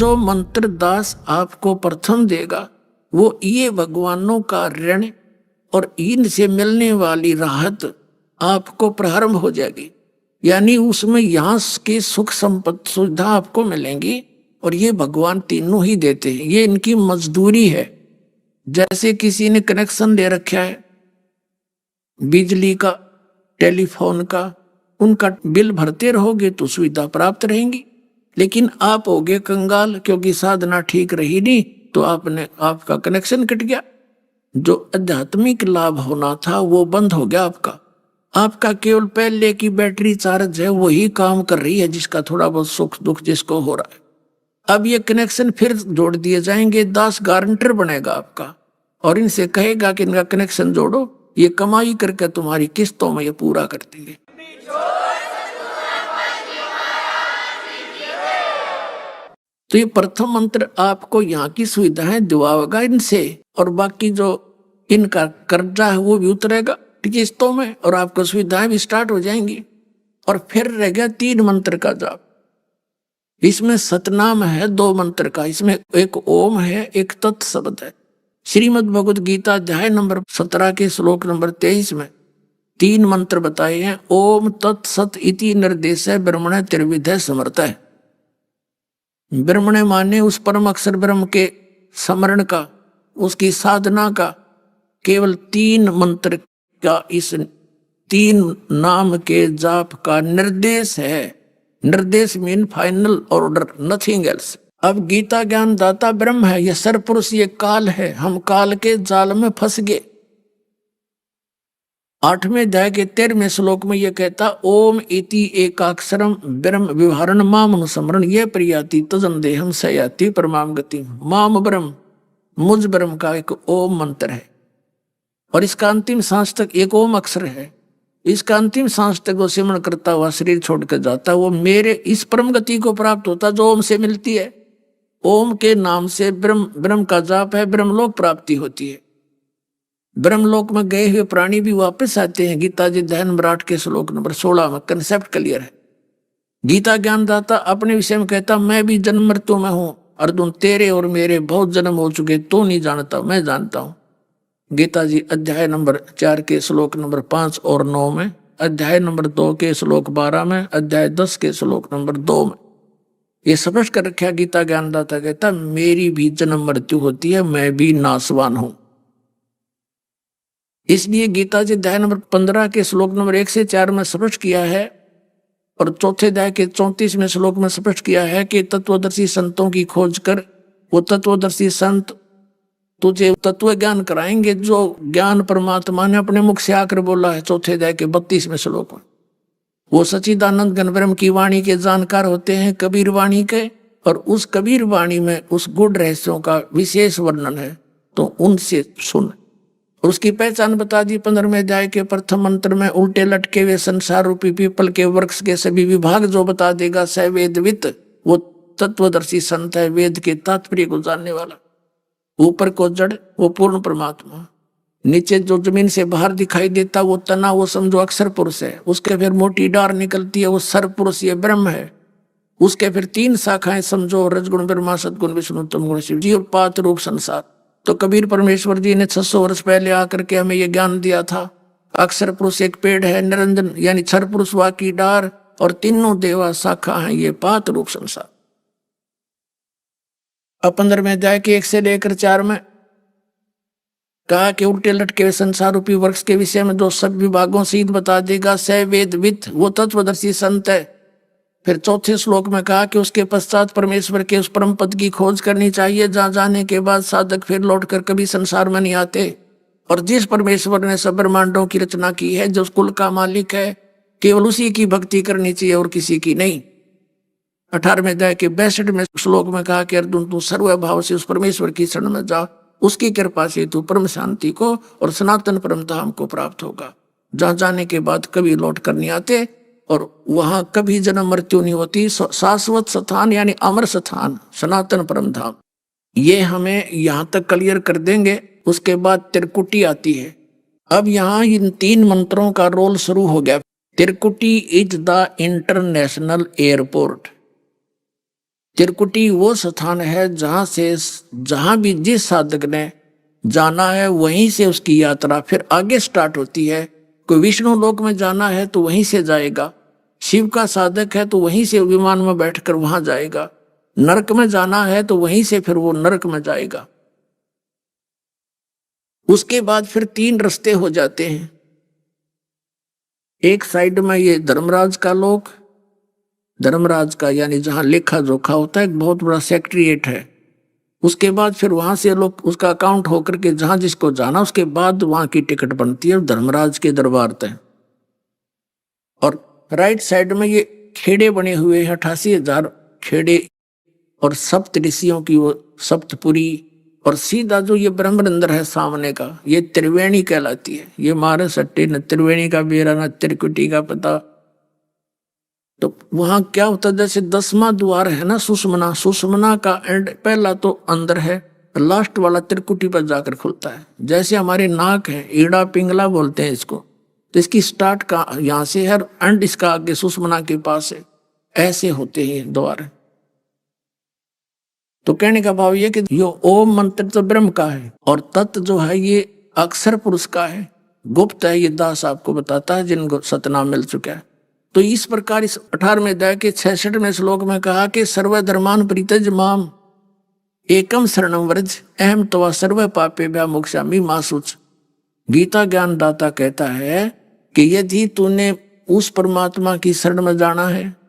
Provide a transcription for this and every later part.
जो मंत्र दास आपको प्रथम देगा वो ये भगवानों का ऋण और इनसे मिलने वाली राहत आपको प्रारंभ हो जाएगी। यानी उसमें यहाँ के सुख संपत्ति सुविधा आपको मिलेंगी और ये भगवान तीनों ही देते हैं। ये इनकी मजदूरी है। जैसे किसी ने कनेक्शन ले रखा है बिजली का, टेलीफोन का, उनका बिल भरते रहोगे तो सुविधा प्राप्त रहेंगी। लेकिन आप होगे कंगाल, क्योंकि साधना ठीक रही नहीं तो आपका कनेक्शन कट गया। जो आध्यात्मिक लाभ होना था वो बंद हो गया आपका केवल पहले की बैटरी चार्ज है वही काम कर रही है, जिसका थोड़ा बहुत सुख दुख जिसको हो रहा है। अब ये कनेक्शन फिर जोड़ दिए जाएंगे। दास गारंटर बनेगा आपका और इनसे कहेगा कि इनका कनेक्शन जोड़ो, ये कमाई करके तुम्हारी किस्तों में ये पूरा कर देंगे। तो ये प्रथम मंत्र आपको यहाँ की सुविधाएं दिवाएगा इनसे, और बाकी जो इनका कर्जा है वो भी उतरेगा किस्तों में और आपको सुविधाएं भी स्टार्ट हो जाएंगी। और फिर रह गया 3 मंत्र का जाप। इसमें सतनाम है 2 मंत्र का। इसमें एक ओम है, एक तत् शब्द है। श्रीमद् भगवद गीता अध्याय नंबर 17 के श्लोक नंबर 23 में 3 मंत्र बताए हैं। ओम तत् सत इति निर्देश ब्रह्मण त्रिविध समर्थ है। ब्रह्मण माने उस परम अक्षर ब्रह्म के स्मरण का, उसकी साधना का केवल 3 मंत्र का, इस 3 नाम के जाप का निर्देश है। निर्देश mean final order, nothing else. अब गीता ज्ञान दाता ब्रह्म है, यह सरपुरुष, ये काल है। हम काल के जाल में फंस गए। 8वें अध्याय के 13वें श्लोक में यह कहता ओम इति एकाक्षरम ब्रह्म विवरण माम अनुस्मरण ये प्रियाति तजन देहम सयाति परमाम गति। माम ब्रह्म, मुझ ब्रह्म का एक ओम मंत्र है और इसका अंतिम सांस तक एक ओम अक्षर है। इसका अंतिम सांस तक वो सिमरण करता हुआ शरीर छोड़कर जाता, वो मेरे इस परम गति को प्राप्त होता जो ओम से मिलती है। ओम के नाम से ब्रह्म का जाप है, ब्रह्मलोक प्राप्ति होती है। ब्रह्मलोक में गए हुए प्राणी भी वापस आते हैं। गीता जी अध्याय नंबर 8 के श्लोक नंबर 16 में कंसेप्ट क्लियर है। गीता ज्ञानदाता अपने विषय में कहता मैं भी जन्म मृत्यु में हूं, अर्जुन तेरे और मेरे बहुत जन्म हो चुके, तो नहीं जानता, मैं जानता हूं। गीता जी अध्याय नंबर 4 के श्लोक नंबर 5 और 9 में, अध्याय नंबर 2 के श्लोक 12 में, अध्याय 10 के श्लोक नंबर 2 में ये स्पष्ट कर रखा। गीता ज्ञानदाता कहता मेरी भी जन्म मृत्यु होती है, मैं भी नासवान हूं। इसलिए गीता जी अध्याय नंबर 15 के श्लोक नंबर 1 से 4 में स्पष्ट किया है और चौथे अध्याय के 34वें श्लोक में स्पष्ट किया है कि तत्वदर्शी संतों की खोज कर, वो तत्वदर्शी संत तुझे तत्व ज्ञान कराएंगे जो ज्ञान परमात्मा ने अपने मुख से आकर बोला है। चौथे अध्याय के 32वें श्लोक में वो सच्चिदानंद घन ब्रह्म की वाणी के जानकार होते हैं, कबीर वाणी के, और उस कबीर वाणी में उस गुण रहस्यों का विशेष वर्णन है, तो उनसे सुन। उसकी पहचान बता दी 15वें अध्याय के प्रथम मंत्र में। उल्टे लटके हुए संसार रूपी पीपल के वृक्ष के सभी विभाग जो बता देगा स वेदवित, वो तत्वदर्शी संत है, वेद के तात्पर्य को जानने वाला। ऊपर को जड़ वो पूर्ण परमात्मा, नीचे जो जमीन से बाहर दिखाई देता वो तना, वो समझो अक्षर पुरुष है। उसके फिर मोटी डार निकलती है, वो सर पुरुष, ये ब्रह्म है। उसके फिर 3 शाखाएं समझो, रजगुण ब्रह्मा, सदगुण विष्णु, तम गुण शिव जी और पात रूप संसार। तो कबीर परमेश्वर जी ने 600 वर्ष पहले आकर के हमें ये ज्ञान दिया था। अक्षर पुरुष एक पेड़ है, निरंजन यानी क्षर पुरुष वा की डार, और तीनों देवा शाखा है, ये पात रूप संसार। अब 15वें अध्याय के 1 से लेकर 4 में कहा कि उल्टे लटके संसार रूपी वृक्ष के विषय में जो सब विभागों से बता देगा स वेदवित, वो तत्वदर्शी संत है। फिर चौथे श्लोक में कहा कि उसके पश्चात परमेश्वर के उस परम पद की खोज करनी चाहिए जहां जाने के बाद साधक फिर लौटकर कभी संसार में नहीं आते। और जिस परमेश्वर ने सब ब्रह्मांडों की रचना की है, जो कुल का मालिक है, केवल उसी की भक्ति करनी चाहिए और किसी की नहीं। 18वें अध्याय के 62वें श्लोक में कहा कि अर्जुन तू सर्वभाव से उस परमेश्वर की शरण में जा, उसकी कृपा से तू परम शांति को और सनातन परम धाम को प्राप्त होगा, जहां जाने के बाद कभी लौट कर नहीं आते और वहां कभी जन्म मृत्यु नहीं होती। शाश्वत स्थान यानी अमर स्थान, सनातन परम धाम। ये हमें यहाँ तक क्लियर कर देंगे। उसके बाद त्रिकुटी आती है। अब यहाँ इन 3 मंत्रों का रोल शुरू हो गया। त्रिकुटी इज द इंटरनेशनल एयरपोर्ट। त्रिकुटी वो स्थान है जहां भी जिस साधक ने जाना है वहीं से उसकी यात्रा फिर आगे स्टार्ट होती है। कोई विष्णु लोक में जाना है तो वहीं से जाएगा, शिव का साधक है तो वहीं से विमान में बैठकर वहां जाएगा, नरक में जाना है तो वहीं से फिर वो नरक में जाएगा। उसके बाद फिर 3 रास्ते हो जाते हैं। एक साइड में ये धर्मराज का लोक, धर्मराज का यानी जहां लेखा जोखा होता है, एक बहुत बड़ा सेक्रेटरीएट है। उसके बाद फिर वहां से लोग उसका अकाउंट होकर के जहां जिसको जाना उसके बाद वहां की टिकट बनती है धर्मराज के दरबार तक। और राइट साइड में ये खेड़े बने हुए हैं, 88,000 खेड़े और सप्त ऋषियों की वो सप्तपुरी। और सीधा जो ये ब्रह्मरंध्र है सामने का, ये त्रिवेणी कहलाती है। ये मारे सट्टे न त्रिवेणी का बेरा न त्रिकुटी का पता। तो वहां क्या होता है, जैसे 10वां द्वार है ना सुषमना, सुषमना का एंड पहला तो अंदर है, लास्ट वाला त्रिकुटी पर जाकर खुलता है। जैसे हमारे नाक है, ईड़ा पिंगला बोलते हैं इसको, तो इसकी स्टार्ट का यहाँ से है, एंड इसका आगे सुषमना के पास है। ऐसे होते हैं द्वार। तो कहने का भाव ये कि यो ओम मंत्र तो ब्रह्म का है और तत्व जो है ये अक्षर पुरुष का है, गुप्त है। ये दास आपको बताता है जिनको सतनाम मिल चुका है। तो इस प्रकार इस 18वें अध्याय के 66वें श्लोक में कहा कि सर्वधर्मान परित्यज माम एकम शरणम व्रज अहम तवा सर्व पापे भ्या मोक्षामि मा शुच। गीता ज्ञान दाता कहता है कि यदि तूने उस परमात्मा की शरण में जाना है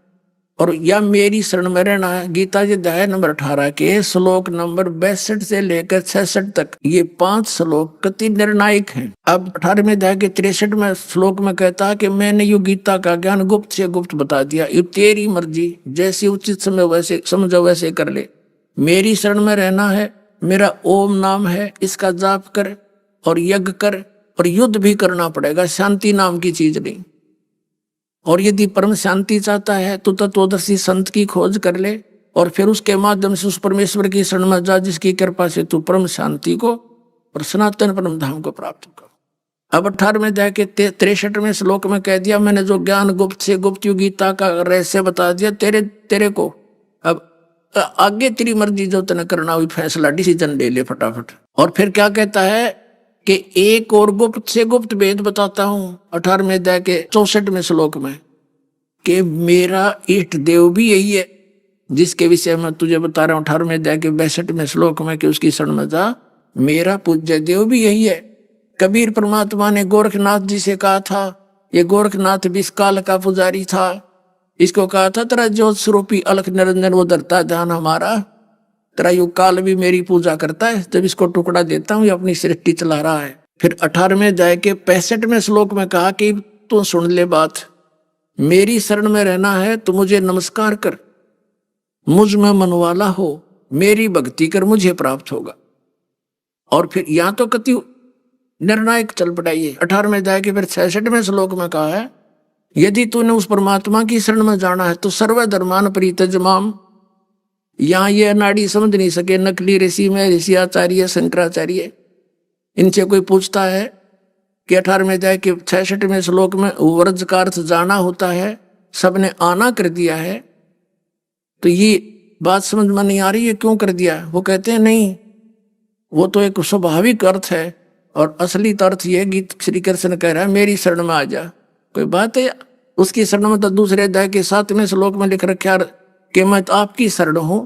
और या मेरी शरण में रहना है। गीता जी अध्याय नंबर 18 के श्लोक नंबर 62 से लेकर 66 तक ये 5 श्लोक अति निर्णायक हैं। अब 18वें अध्याय के 63वें श्लोक में कहता है कि मैंने यो गीता का ज्ञान गुप्त से गुप्त बता दिया, ये तेरी मर्जी, जैसी उचित समय वैसे समझो वैसे कर ले। मेरी शरण में रहना है, मेरा ओम नाम है, इसका जाप कर और यज्ञ कर और युद्ध भी करना पड़ेगा, शांति नाम की चीज नहीं। और यदि परम शांति चाहता है तो तत्वदर्शी संत की खोज कर ले और फिर उसके माध्यम से उस परमेश्वर की शरण में जा जिसकी कृपा से तू परम शांति को और सनातन परम धाम को प्राप्त कर। अब 18वें अध्याय के 63वें श्लोक में कह दिया मैंने जो ज्ञान गुप्त से गुप्त गीता का रहस्य बता दिया तेरे को। अब आगे तेरी मर्जी, जो तने करना हुई फैसला डिसीजन ले ले फटाफट। और फिर क्या कहता है कि एक और गुप्त से गुप्त भेद बताता हूं 18वें अध्याय के 64वें श्लोक में कि मेरा इष्ट देव भी यही है जिसके विषय में तुझे बता रहा हूं 18वें अध्याय के 62वें श्लोक में कि उसकी शरण में जा। मेरा पूज्य देव भी यही है। कबीर परमात्मा ने गोरखनाथ जी से कहा था, ये गोरखनाथ भी इस काल का पुजारी था, इसको कहा था तेरा ज्योत स्वरूपी अलख निरंजन वो धरता ध्यान हमारा, तेरा यु काल भी मेरी पूजा करता है, जब इसको टुकड़ा देता हूं ये अपनी सृष्टि चला रहा है। फिर 18वें अध्याय के 65वें श्लोक में कहा कि तू सुन ले बात, मेरी शरण में रहना है तो मुझे नमस्कार कर, मुझ में मनवाला हो, मेरी भक्ति कर, मुझे प्राप्त होगा। और फिर यहां तो कति निर्णायक चल पड़ाइए। 18वें अध्याय के फिर 66वें श्लोक में कहा है यदि तूने उस परमात्मा की शरण में जाना है तो सर्वधर्मान परित्यज माम। यहाँ ये अनाड़ी समझ नहीं सके नकली ऋषि में ऋषि आचार्य शंकराचार्य, इनसे कोई पूछता है कि 18वें अध्याय के 66वें श्लोक में व्रज का अर्थ जाना होता है, सबने आना कर दिया है, तो ये बात समझ में नहीं आ रही है क्यों कर दिया। वो कहते हैं नहीं, वो तो एक स्वाभाविक अर्थ है और असली अर्थ ये गीत श्री कृष्ण कह रहा है मेरी शरण में आ जा। कोई बात है उसकी शरण में तो दूसरे अध्याय के 7वें श्लोक में लिख रखा कि मैं तो आपकी शरण हूं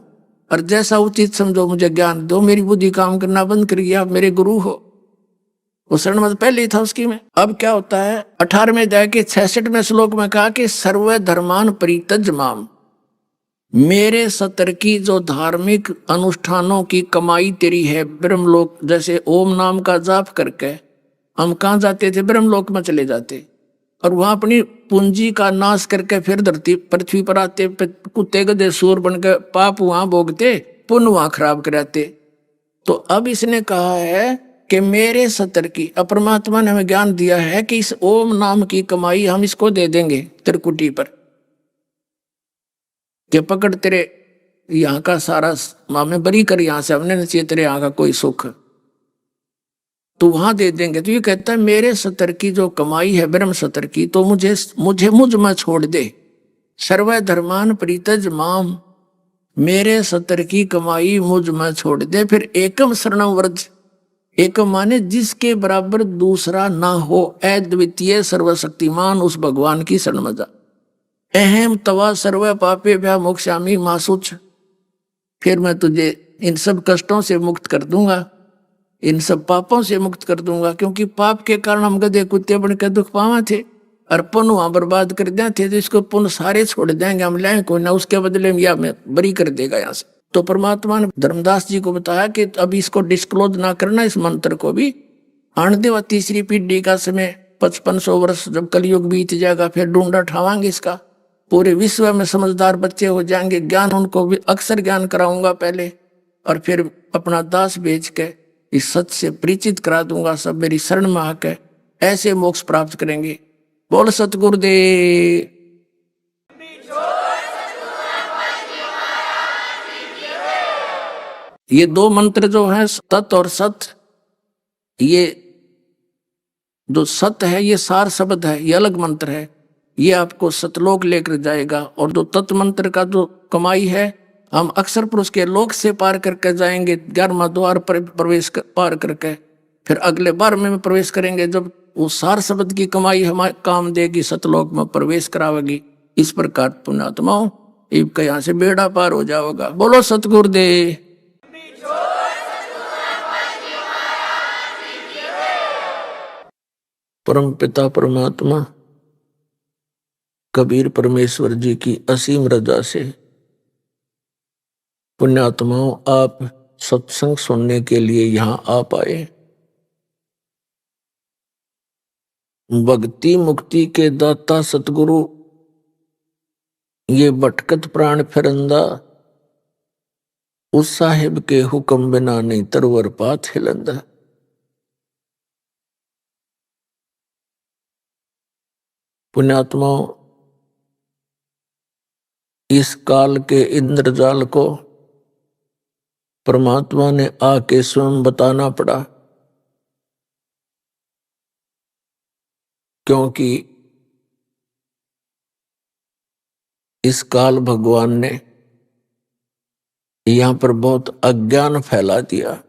और जैसा उचित समझो मुझे ज्ञान दो, मेरी बुद्धि काम करना बंद करिए, आप मेरे गुरु हो। वो शरण में तो पहले ही था उसकी में। अब क्या होता है 18वें अध्याय के 66वें श्लोक में कहा कि सर्व धर्मान परित्यज माम, मेरे सतर की जो धार्मिक अनुष्ठानों की कमाई तेरी है ब्रह्मलोक, जैसे ओम नाम का जाप करके हम कहाँ जाते थे, ब्रह्मलोक में चले जाते और वहां अपनी पूंजी का नाश करके फिर धरती पृथ्वी पर आते, कुत्ते गधे सूर बनकर पाप वहां भोगते, पुण्य वहां खराब कराते। तो अब इसने कहा है कि मेरे सतर की, परमात्मा ने हमें ज्ञान दिया है कि इस ओम नाम की कमाई हम इसको दे देंगे त्रिकुटी पर, कि पकड़ तेरे यहाँ का सारा मामे बरी कर, यहाँ से हमने नहीं चाहिए तेरे यहाँ का कोई सुख, तो वहां दे देंगे। तो ये कहता है मेरे सतर की जो कमाई है ब्रह्म सतर की, तो मुझे मुझ में छोड़ दे। सर्व धर्मान परित्यज माम, मेरे सतर की कमाई मुझ में छोड़ दे। फिर एकम शरणम व्रज, एकम माने जिसके बराबर दूसरा ना हो, अद्वितीय सर्वशक्तिमान उस भगवान की शरण में जा। अहम तवा सर्व पापे भ्या मोक्षामि मासुच, फिर मैं तुझे इन सब कष्टों से मुक्त कर दूंगा, इन सब पापों से मुक्त कर दूंगा। क्योंकि पाप के कारण हम गधे कुत्ते बन के दुख पावा थे और पुण्य वहां बर्बाद कर दिया थे, तो इसको पुण्य सारे छोड़ देंगे हम, लाए कोई ना, उसके बदले में या मैं बरी कर देगा यहाँ से। तो परमात्मा ने धर्मदास जी को बताया कि अब इसको डिस्क्लोज ना करना, इस मंत्र को भी। आने देवा तीसरी पीढ़ी का समय 5500 वर्ष जब कलयुग बीत जाएगा, फिर ढूंढा ठावांगे इसका। पूरे विश्व में समझदार बच्चे हो जाएंगे, ज्ञान उनको भी अक्सर ज्ञान कराऊंगा पहले, और फिर अपना दास बेच के इस सच से परिचित करा दूंगा, सब मेरी शरण में आके ऐसे मोक्ष प्राप्त करेंगे। बोल सतगुरुदेव। ये दो मंत्र जो है तत् और सत, ये जो सत्य है ये सार शब्द है, ये अलग मंत्र है, ये आपको सतलोक लेकर जाएगा। और जो तत्व मंत्र का जो कमाई है, हम अक्षर पुरुष के लोक से पार करके जाएंगे, 11वां द्वार पर प्रवेश पार करके फिर अगले बार में प्रवेश करेंगे, जब वो सार शब्द की कमाई हमारे काम देगी, सतलोक में प्रवेश करावेगी। इस प्रकार पुण्यात्माओं इब यहाँ से बेड़ा पार हो जाओगा। बोलो सतगुरुदेव। परम पिता परमात्मा कबीर परमेश्वर जी की असीम रजा से पुण्यात्माओं आप सत्संग सुनने के लिए यहाँ आ पाए। भक्ति मुक्ति के दाता सतगुरु, ये भटकत प्राण फिरंदा, उस साहिब के हुक्म बिना नहीं तरवर पात हिलंदा। पुण्यात्माओं इस काल के इंद्रजाल को परमात्मा ने आके स्वयं बताना पड़ा, क्योंकि इस काल भगवान ने यहां पर बहुत अज्ञान फैला दिया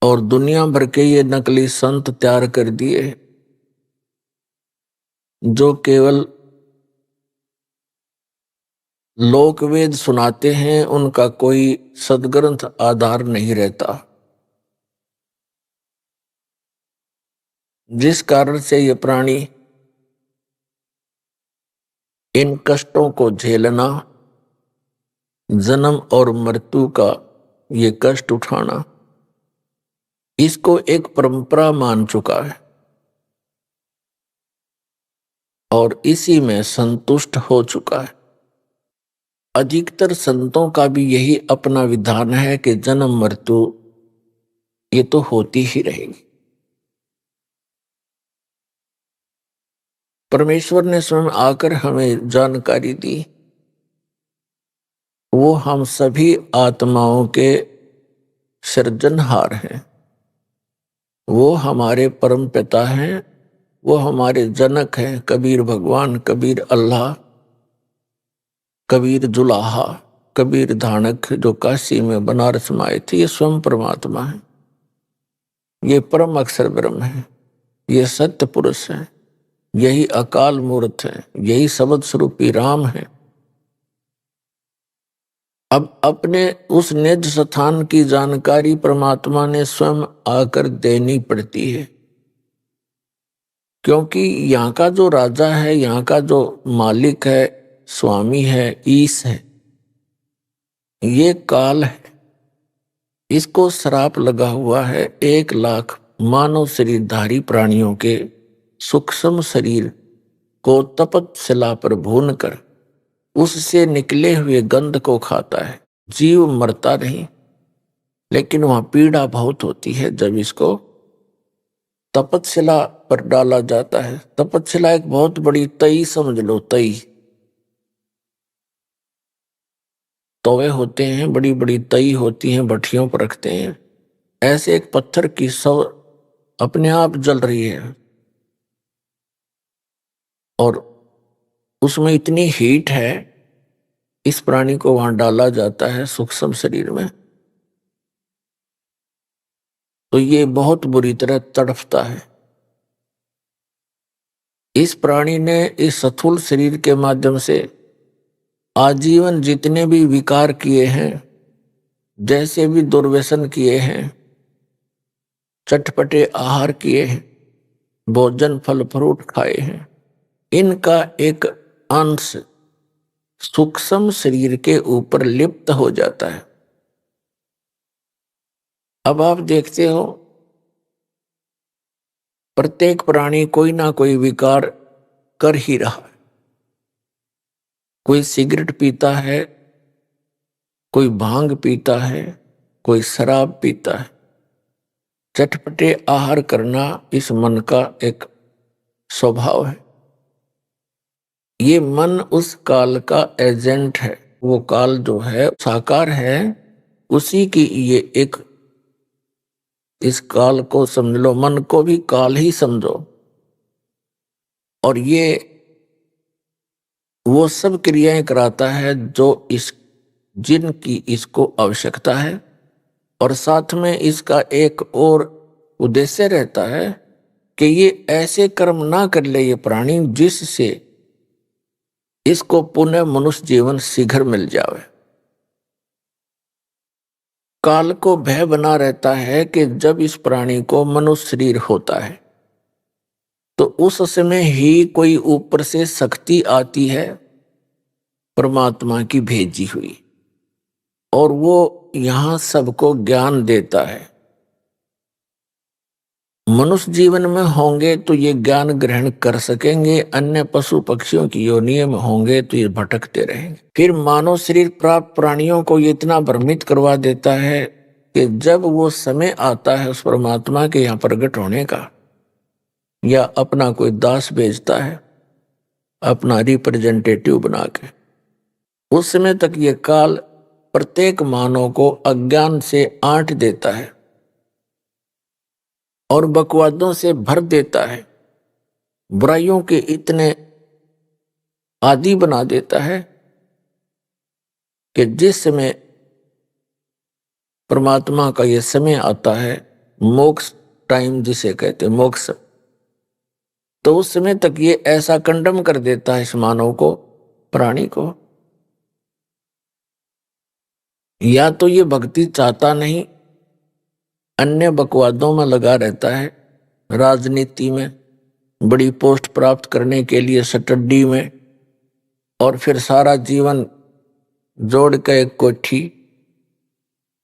और दुनिया भर के ये नकली संत तैयार कर दिए जो केवल लोकवेद सुनाते हैं, उनका कोई सदग्रंथ आधार नहीं रहता, जिस कारण से ये प्राणी इन कष्टों को झेलना, जन्म और मृत्यु का ये कष्ट उठाना, इसको एक परंपरा मान चुका है और इसी में संतुष्ट हो चुका है। अधिकतर संतों का भी यही अपना विधान है कि जन्म मृत्यु ये तो होती ही रहेगी। परमेश्वर ने स्वयं आकर हमें जानकारी दी, वो हम सभी आत्माओं के सृजनहार हैं, वो हमारे परम पिता हैं, वो हमारे जनक हैं। कबीर भगवान, कबीर अल्लाह, कबीर जुलाहा, कबीर धानक जो काशी में बनारस में आए थे, ये स्वयं परमात्मा है, ये परम अक्षर ब्रह्म है, ये सत्य पुरुष है, यही अकाल मूर्त है, यही शब्द स्वरूपी राम है। अब अपने उस निज स्थान की जानकारी परमात्मा ने स्वयं आकर देनी पड़ती है, क्योंकि यहाँ का जो राजा है, यहाँ का जो मालिक है, स्वामी है, ईश है, ये काल है। इसको श्राप लगा हुआ है 1 लाख मानव शरीरधारी प्राणियों के सूक्ष्म शरीर को तपत शिला पर भून कर उससे निकले हुए गंध को खाता है। जीव मरता नहीं, लेकिन वहां पीड़ा बहुत होती है जब इसको तपतशिला पर डाला जाता है। तपतशिला एक बहुत बड़ी तई समझ लो, तई तवे होते हैं, बड़ी बड़ी तई होती हैं, भट्टियों पर रखते हैं। ऐसे एक पत्थर की सब अपने आप जल रही है और उसमें इतनी हीट है इस प्राणी को वहां डाला जाता है सूक्ष्म शरीर में, तो ये बहुत बुरी तरह तड़फता है। इस प्राणी ने इस स्थूल शरीर के माध्यम से आजीवन जितने भी विकार किए हैं, जैसे भी दुर्व्यसन किए हैं, चटपटे आहार किए हैं, भोजन फल फ्रूट खाए हैं, इनका एक अंश सूक्ष्म शरीर के ऊपर लिप्त हो जाता है। अब आप देखते हो प्रत्येक प्राणी कोई ना कोई विकार कर ही रहा है। कोई सिगरेट पीता है, कोई भांग पीता है, कोई शराब पीता है। चटपटे आहार करना इस मन का एक स्वभाव है। ये मन उस काल का एजेंट है। वो काल जो है साकार है, उसी की ये एक, इस काल को समझ लो, मन को भी काल ही समझो। और ये वो सब क्रियाएं कराता है जो जिनकी इसको आवश्यकता है, और साथ में इसका एक और उद्देश्य रहता है कि ये ऐसे कर्म ना कर ले ये प्राणी जिससे इसको पुनः मनुष्य जीवन शीघ्र मिल जावे। काल को भय बना रहता है कि जब इस प्राणी को मनुष्य शरीर होता है तो उस समय ही कोई ऊपर से शक्ति आती है परमात्मा की भेजी हुई, और वो यहां सबको ज्ञान देता है। मनुष्य जीवन में होंगे तो ये ज्ञान ग्रहण कर सकेंगे, अन्य पशु पक्षियों की योनियों में होंगे तो ये भटकते रहेंगे। फिर मानव शरीर प्राप्त प्राणियों को ये इतना भ्रमित करवा देता है कि जब वो समय आता है उस परमात्मा के यहाँ प्रकट होने का, या अपना कोई दास भेजता है अपना रिप्रेजेंटेटिव बना के, उस समय तक ये काल प्रत्येक मानव को अज्ञान से आंट देता है और बकवादों से भर देता है, बुराइयों के इतने आदी बना देता है कि जिस समय परमात्मा का ये समय आता है, मोक्ष टाइम जिसे कहते हैं मोक्ष, तो उस समय तक ये ऐसा कंडम कर देता है इस मानव को, प्राणी को। या तो ये भक्ति चाहता नहीं, अन्य बकवादों में लगा रहता है, राजनीति में, बड़ी पोस्ट प्राप्त करने के लिए स्टडी में, और फिर सारा जीवन जोड़ के एक कोठी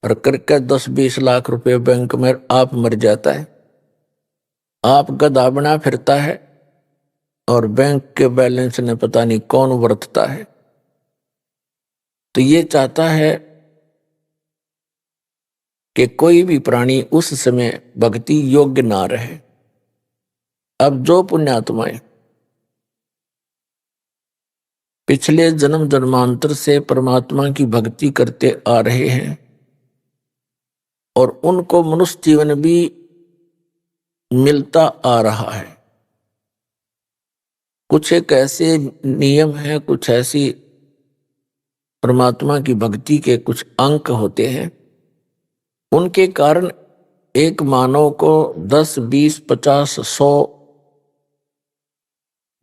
और करके 10-20 लाख रुपए बैंक में आप मर जाता है। आप गधा बना फिरता है और बैंक के बैलेंस ने पता नहीं कौन वर्तता है। तो ये चाहता है कि कोई भी प्राणी उस समय भक्ति योग्य ना रहे। अब जो पुण्यात्माएं पिछले जन्म जन्मांतर से परमात्मा की भक्ति करते आ रहे हैं और उनको मनुष्य जीवन भी मिलता आ रहा है, कुछ एक ऐसे नियम है, कुछ ऐसी परमात्मा की भक्ति के कुछ अंक होते हैं, उनके कारण एक मानव को 10, 20, 50, 100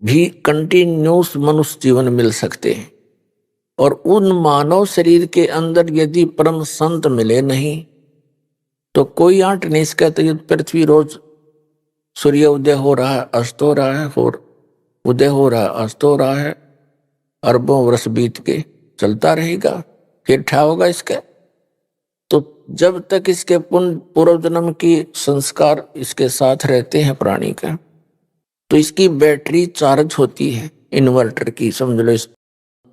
भी कंटिन्यूस मनुष्य जीवन मिल सकते हैं। और उन मानव शरीर के अंदर यदि परम संत मिले नहीं तो कोई आंट नहीं सकता। ये पृथ्वी रोज सूर्य उदय हो रहा है, अस्त हो रहा है, और उदय हो रहा है, अस्त हो रहा है, अरबों वर्ष बीत के चलता रहेगा, फिर ठा होगा इसका। तो जब तक इसके पूर्व जन्म की संस्कार इसके साथ रहते हैं प्राणी का, तो इसकी बैटरी चार्ज होती है इन्वर्टर की, समझ लो। इस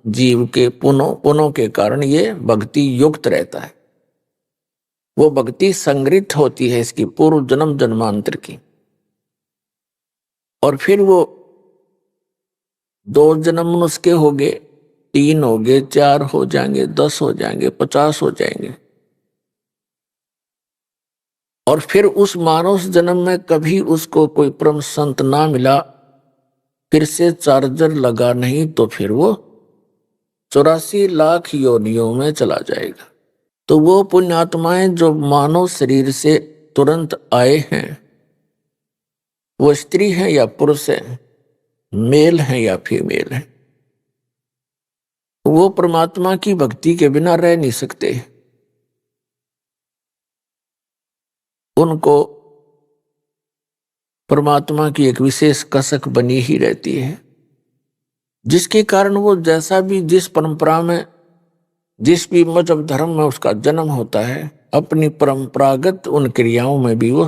जीव के पुनों के कारण ये भक्ति युक्त रहता है, वो भक्ति संग्रहित होती है इसकी पूर्व जन्म जन्मांतर की। और फिर वो 2 जन्म उसके हो गए, 3 हो गए, 4 हो जाएंगे, 10 हो जाएंगे, 50 हो जाएंगे। और फिर उस मानव जन्म में कभी उसको कोई परम संत ना मिला, फिर से चार्जर लगा नहीं, तो फिर वो 84 लाख योनियों में चला जाएगा। तो वो पुण्यात्माएं जो मानव शरीर से तुरंत आए हैं, वो स्त्री है या पुरुष है, मेल है या फीमेल है, वो परमात्मा की भक्ति के बिना रह नहीं सकते। उनको परमात्मा की एक विशेष कसक बनी ही रहती है, जिसके कारण वो जैसा भी जिस परंपरा में जिस भी मजहब धर्म में उसका जन्म होता है, अपनी परंपरागत उन क्रियाओं में भी वो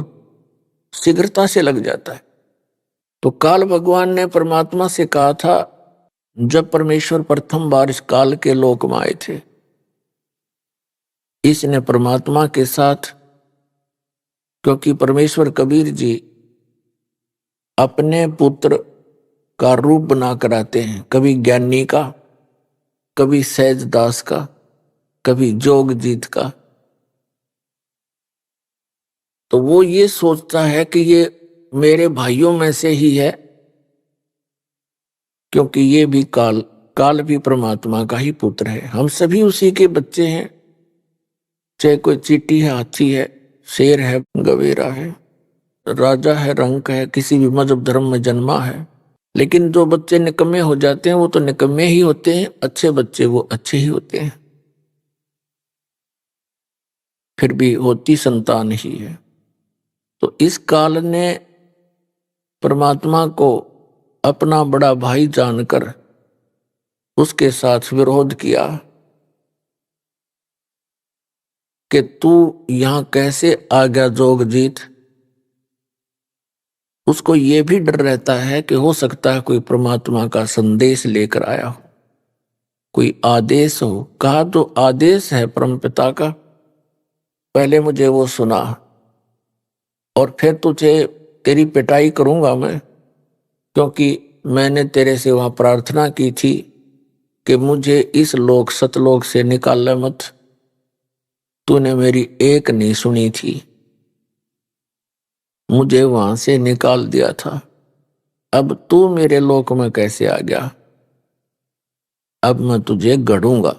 शीघ्रता से लग जाता है। तो काल भगवान ने परमात्मा से कहा था, जब परमेश्वर प्रथम बार इस काल के लोक में आए थे, इसने परमात्मा के साथ, क्योंकि परमेश्वर कबीर जी अपने पुत्र का रूप बना कर आते हैं, कभी ज्ञानी का, कभी सहज दास का, कभी जोगजीत का। तो वो ये सोचता है कि ये मेरे भाइयों में से ही है, क्योंकि ये भी काल भी परमात्मा का ही पुत्र है। हम सभी उसी के बच्चे हैं, चाहे कोई चींटी है, हाथी है, शेर है, गवेरा है, राजा है, रंक है, किसी भी मजहब धर्म में जन्मा है। लेकिन जो बच्चे निकम्मे हो जाते हैं वो तो निकम्मे ही होते हैं, अच्छे बच्चे वो अच्छे ही होते हैं, फिर भी होती संतान ही है। तो इस काल ने परमात्मा को अपना बड़ा भाई जानकर उसके साथ विरोध किया कि तू यहां कैसे आ गया जोगजीत। उसको ये भी डर रहता है कि हो सकता है कोई परमात्मा का संदेश लेकर आया हो, कोई आदेश हो। कहा तो आदेश है परमपिता का, पहले मुझे वो सुना और फिर तुझे तेरी पिटाई करूंगा मैं, क्योंकि मैंने तेरे से वहां प्रार्थना की थी कि मुझे इस लोक सतलोक से निकाल मत। तूने मेरी एक नहीं सुनी थी, मुझे वहां से निकाल दिया था। अब तू मेरे लोक में कैसे आ गया? अब मैं तुझे गढ़ूंगा।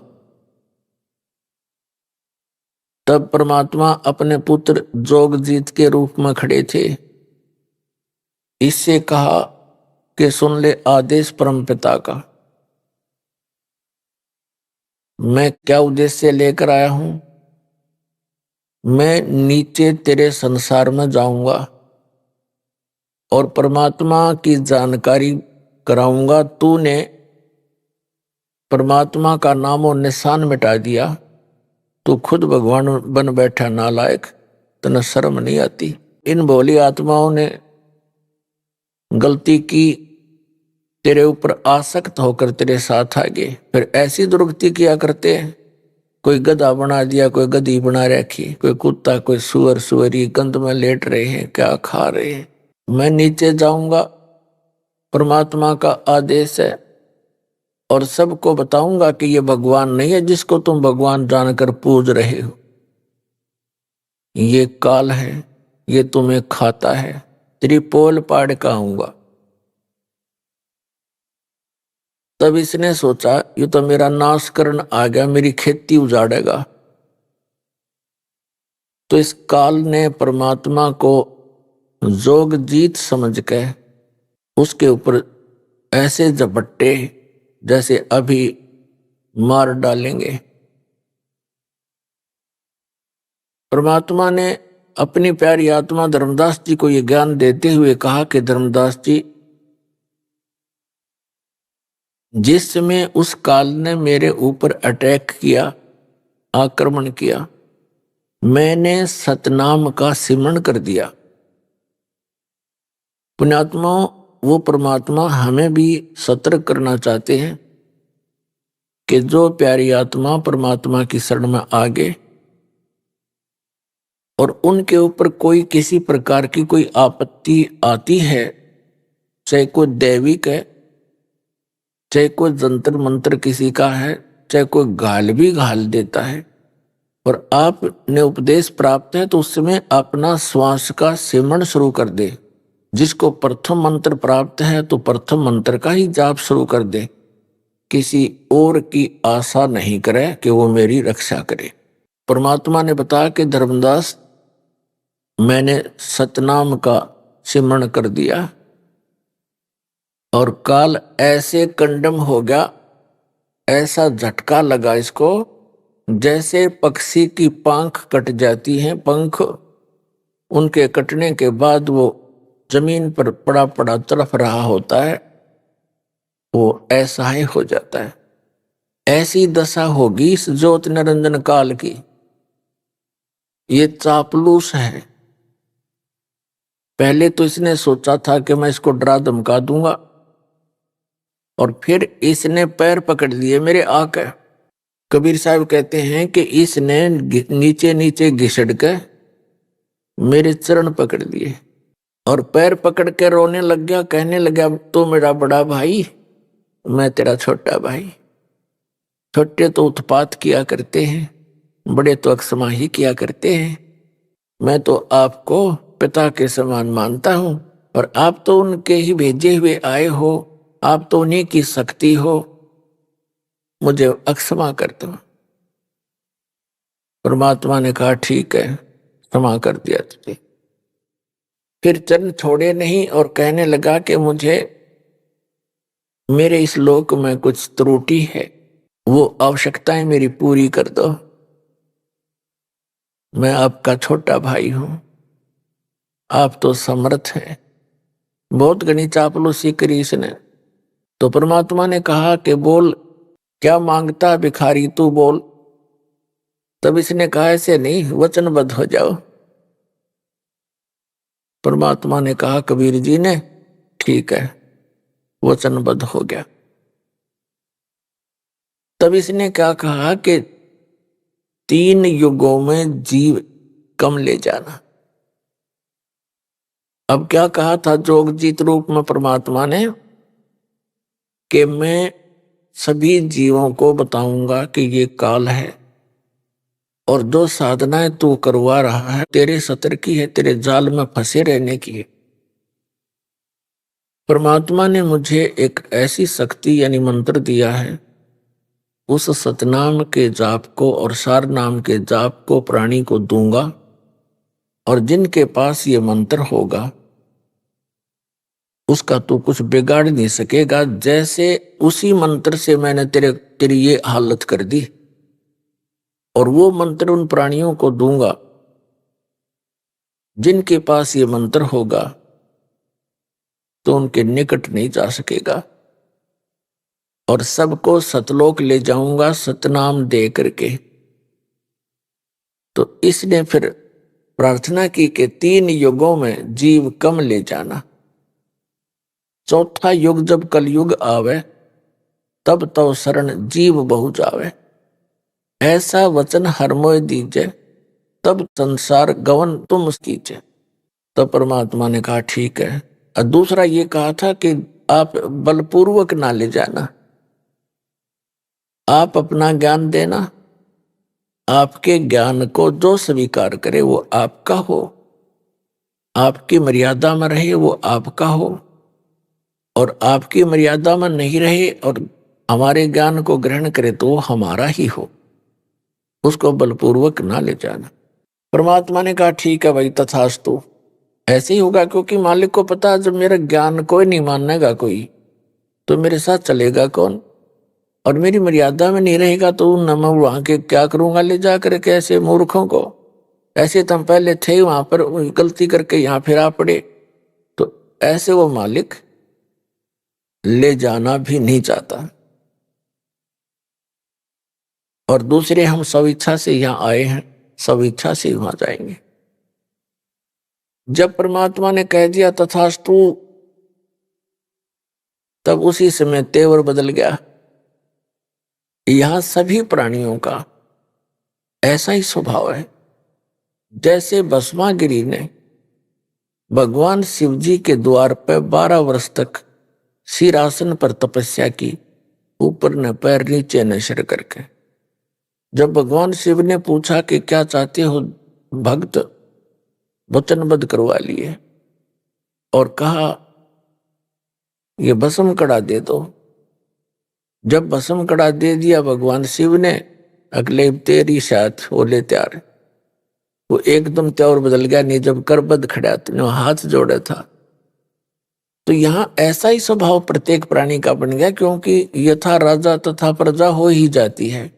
तब परमात्मा अपने पुत्र जोगजीत के रूप में खड़े थे। इससे कहा कि सुन ले आदेश परमपिता का, मैं क्या उद्देश्य लेकर आया हूं। मैं नीचे तेरे संसार में जाऊंगा और परमात्मा की जानकारी कराऊंगा। तूने परमात्मा का नाम और निशान मिटा दिया, तू खुद भगवान बन बैठा नालायक, तने शर्म नहीं आती। इन भोली आत्माओं ने गलती की, तेरे ऊपर आसक्त होकर तेरे साथ आ गए, फिर ऐसी दुर्गति किया करते हैं। कोई गधा बना दिया, कोई गधी बना रखी, कोई कुत्ता, कोई सुअर, सुअरी गंद में लेट रहे हैं, क्या खा रहे हैं। मैं नीचे जाऊंगा, परमात्मा का आदेश है, और सबको बताऊंगा कि ये भगवान नहीं है जिसको तुम भगवान जानकर पूज रहे हो, ये काल है, ये तुम्हें खाता है, तेरी पोल पाड़ का आऊंगा। तब इसने सोचा ये तो मेरा नाश करने आ गया, मेरी खेती उजाड़ेगा। तो इस काल ने परमात्मा को जोगजीत समझ के उसके ऊपर ऐसे झपट्टे जैसे अभी मार डालेंगे। परमात्मा ने अपनी प्यारी आत्मा धर्मदास जी को यह ज्ञान देते हुए कहा कि धर्मदास जी, जिस समय उस काल ने मेरे ऊपर अटैक किया, आक्रमण किया, मैंने सतनाम का सिमरण कर दिया। पुण्यात्मा, वो परमात्मा हमें भी सतर्क करना चाहते हैं कि जो प्यारी आत्मा परमात्मा की शरण में आ गए और उनके ऊपर कोई किसी प्रकार की कोई आपत्ति आती है, चाहे कोई दैविक है, चाहे कोई जंतर मंत्र किसी का है, चाहे कोई गाल भी घाल देता है, और आपने उपदेश प्राप्त है तो उस समय अपना श्वास का सिमरण शुरू कर दे। जिसको प्रथम मंत्र प्राप्त है तो प्रथम मंत्र का ही जाप शुरू कर दे। किसी और की आशा नहीं करे कि वो मेरी रक्षा करे। परमात्मा ने बताया कि धर्मदास, मैंने सतनाम का सिमरण कर दिया और काल ऐसे कंडम हो गया, ऐसा झटका लगा इसको जैसे पक्षी की पंख कट जाती हैं, पंख उनके कटने के बाद वो जमीन पर पड़ा पड़ा तड़फ रहा होता है, वो ऐसा ही हो जाता है। ऐसी दशा होगी इस ज्योत निरंजन काल की। ये चापलूस है। पहले तो इसने सोचा था कि मैं इसको डरा धमका दूंगा, और फिर इसने पैर पकड़ लिए मेरे आकर। कबीर साहब कहते हैं कि इसने नीचे नीचे घिसड़ के मेरे चरण पकड़ लिए और पैर पकड़ के रोने लग गया, कहने लगा तो मेरा बड़ा भाई, मैं तेरा छोटा भाई। छोटे तो उत्पात किया करते हैं, बड़े तो अक्षमाही किया करते हैं। मैं तो आपको पिता के समान मानता हूं, और आप तो उनके ही भेजे हुए आए हो, आप तो उन्हीं की शक्ति हो, मुझे अक्षमा कर दो। परमात्मा ने कहा ठीक है, क्षमा कर दिया तुझे। फिर चरण छोड़े नहीं और कहने लगा कि मुझे मेरे इस लोक में कुछ त्रुटि है, वो आवश्यकताएं मेरी पूरी कर दो। मैं आपका छोटा भाई हूं, आप तो समर्थ हैं। बहुत घनी चापलूसी करी इसने। तो परमात्मा ने कहा कि बोल, क्या मांगता भिखारी, तू बोल। तब इसने कहा ऐसे नहीं, वचनबद्ध हो जाओ। परमात्मा ने कहा कबीर जी ने, ठीक है, वचनबद्ध हो गया। तब इसने क्या कहा कि 3 युगों में जीव कम ले जाना। अब क्या कहा था जोगजीत रूप में परमात्मा ने कि मैं सभी जीवों को बताऊंगा कि ये काल है, और जो साधनाएं तू करवा रहा है तेरे सतर की है, तेरे जाल में फंसे रहने की है। परमात्मा ने मुझे एक ऐसी शक्ति यानी मंत्र दिया है, उस सतनाम के जाप को और सार नाम के जाप को प्राणी को दूंगा, और जिनके पास ये मंत्र होगा उसका तू कुछ बिगाड़ नहीं सकेगा। जैसे उसी मंत्र से मैंने तेरी ये हालत कर दी, और वो मंत्र उन प्राणियों को दूंगा जिनके पास ये मंत्र होगा, तो उनके निकट नहीं जा सकेगा, और सबको सतलोक ले जाऊंगा सतनाम दे करके। तो इसने फिर प्रार्थना की कि 3 युगों में जीव कम ले जाना। चौथा युग जब कलयुग आवे, तब तो शरण जीव बहु जावे। ऐसा वचन हर मोय दीजे, तब संसार गवन तुम कीजे। तब परमात्मा ने कहा ठीक है। और दूसरा ये कहा था कि आप बलपूर्वक ना ले जाना, आप अपना ज्ञान देना, आपके ज्ञान को जो स्वीकार करे वो आपका हो, आपकी मर्यादा में रहे वो आपका हो, और आपकी मर्यादा में नहीं रहे और हमारे ज्ञान को ग्रहण करे तो वो हमारा ही हो, उसको बलपूर्वक ना ले जाना। परमात्मा ने कहा ठीक है भाई, तथास्तु, ऐसे ही होगा। क्योंकि मालिक को पता है जब मेरा ज्ञान कोई नहीं मानेगा कोई, तो मेरे साथ चलेगा कौन, और मेरी मर्यादा में नहीं रहेगा तो न मैं वहां के क्या करूंगा ले जा करके ऐसे मूर्खों को। ऐसे तो हम पहले थे वहां पर, गलती करके यहाँ फिर आ पड़े, तो ऐसे वो मालिक ले जाना भी नहीं चाहता। और दूसरे हम स्वेच्छा से यहाँ आए हैं, स्वेच्छा से वहां जाएंगे। जब परमात्मा ने कह दिया तथास्तु, तब उसी समय तेवर बदल गया। यहां सभी प्राणियों का ऐसा ही स्वभाव है। जैसे भस्मागिरी ने भगवान शिव जी के द्वार पर 12 वर्ष तक सिरासन पर तपस्या की, ऊपर न पैर नीचे न सिर करके। जब भगवान शिव ने पूछा कि क्या चाहते हो भक्त, वचनबद्ध करवा लिए और कहा ये भस्म कड़ा दे दो, जब भस्म कड़ा दे दिया भगवान शिव ने, अगले तेरी साथ बोले त्यार, वो एकदम त्यार बदल गया। नहीं जब करबद्ध खड़ा तो हाथ जोड़ा था। तो यहाँ ऐसा ही स्वभाव प्रत्येक प्राणी का बन गया, क्योंकि यथा राजा तथा प्रजा हो ही जाती है।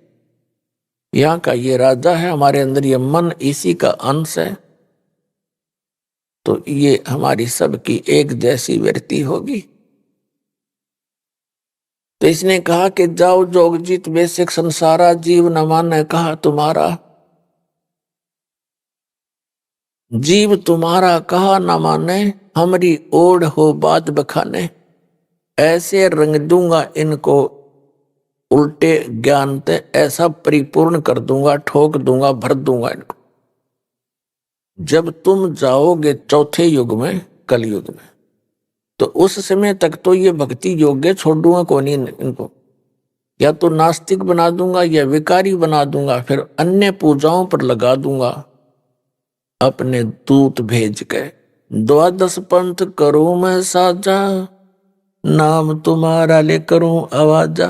यहाँ का ये राजा है, हमारे अंदर ये मन इसी का अंश है। तो ये हमारी सबकी एक जैसी वृत्ति होगी। तो इसने कहा कि जाओ जोग जीत बेसिक संसारा, जीव न माने कहा तुम्हारा। जीव तुम्हारा कहा न माने, हमारी ओढ़ हो बात बखाने। ऐसे रंग दूंगा इनको उल्टे ज्ञान ते, ऐसा परिपूर्ण कर दूंगा, ठोक दूंगा, भर दूंगा इनको। जब तुम जाओगे चौथे युग में, कलयुग में, तो उस समय तक तो ये भक्ति योग्य छोड़ दूंगा कौन नहीं इनको। या तो नास्तिक बना दूंगा या विकारी बना दूंगा, फिर अन्य पूजाओं पर लगा दूंगा अपने दूत भेज के। द्वादश पंथ करूं मैं साजा, नाम तुम्हारा ले करूं आवाजा।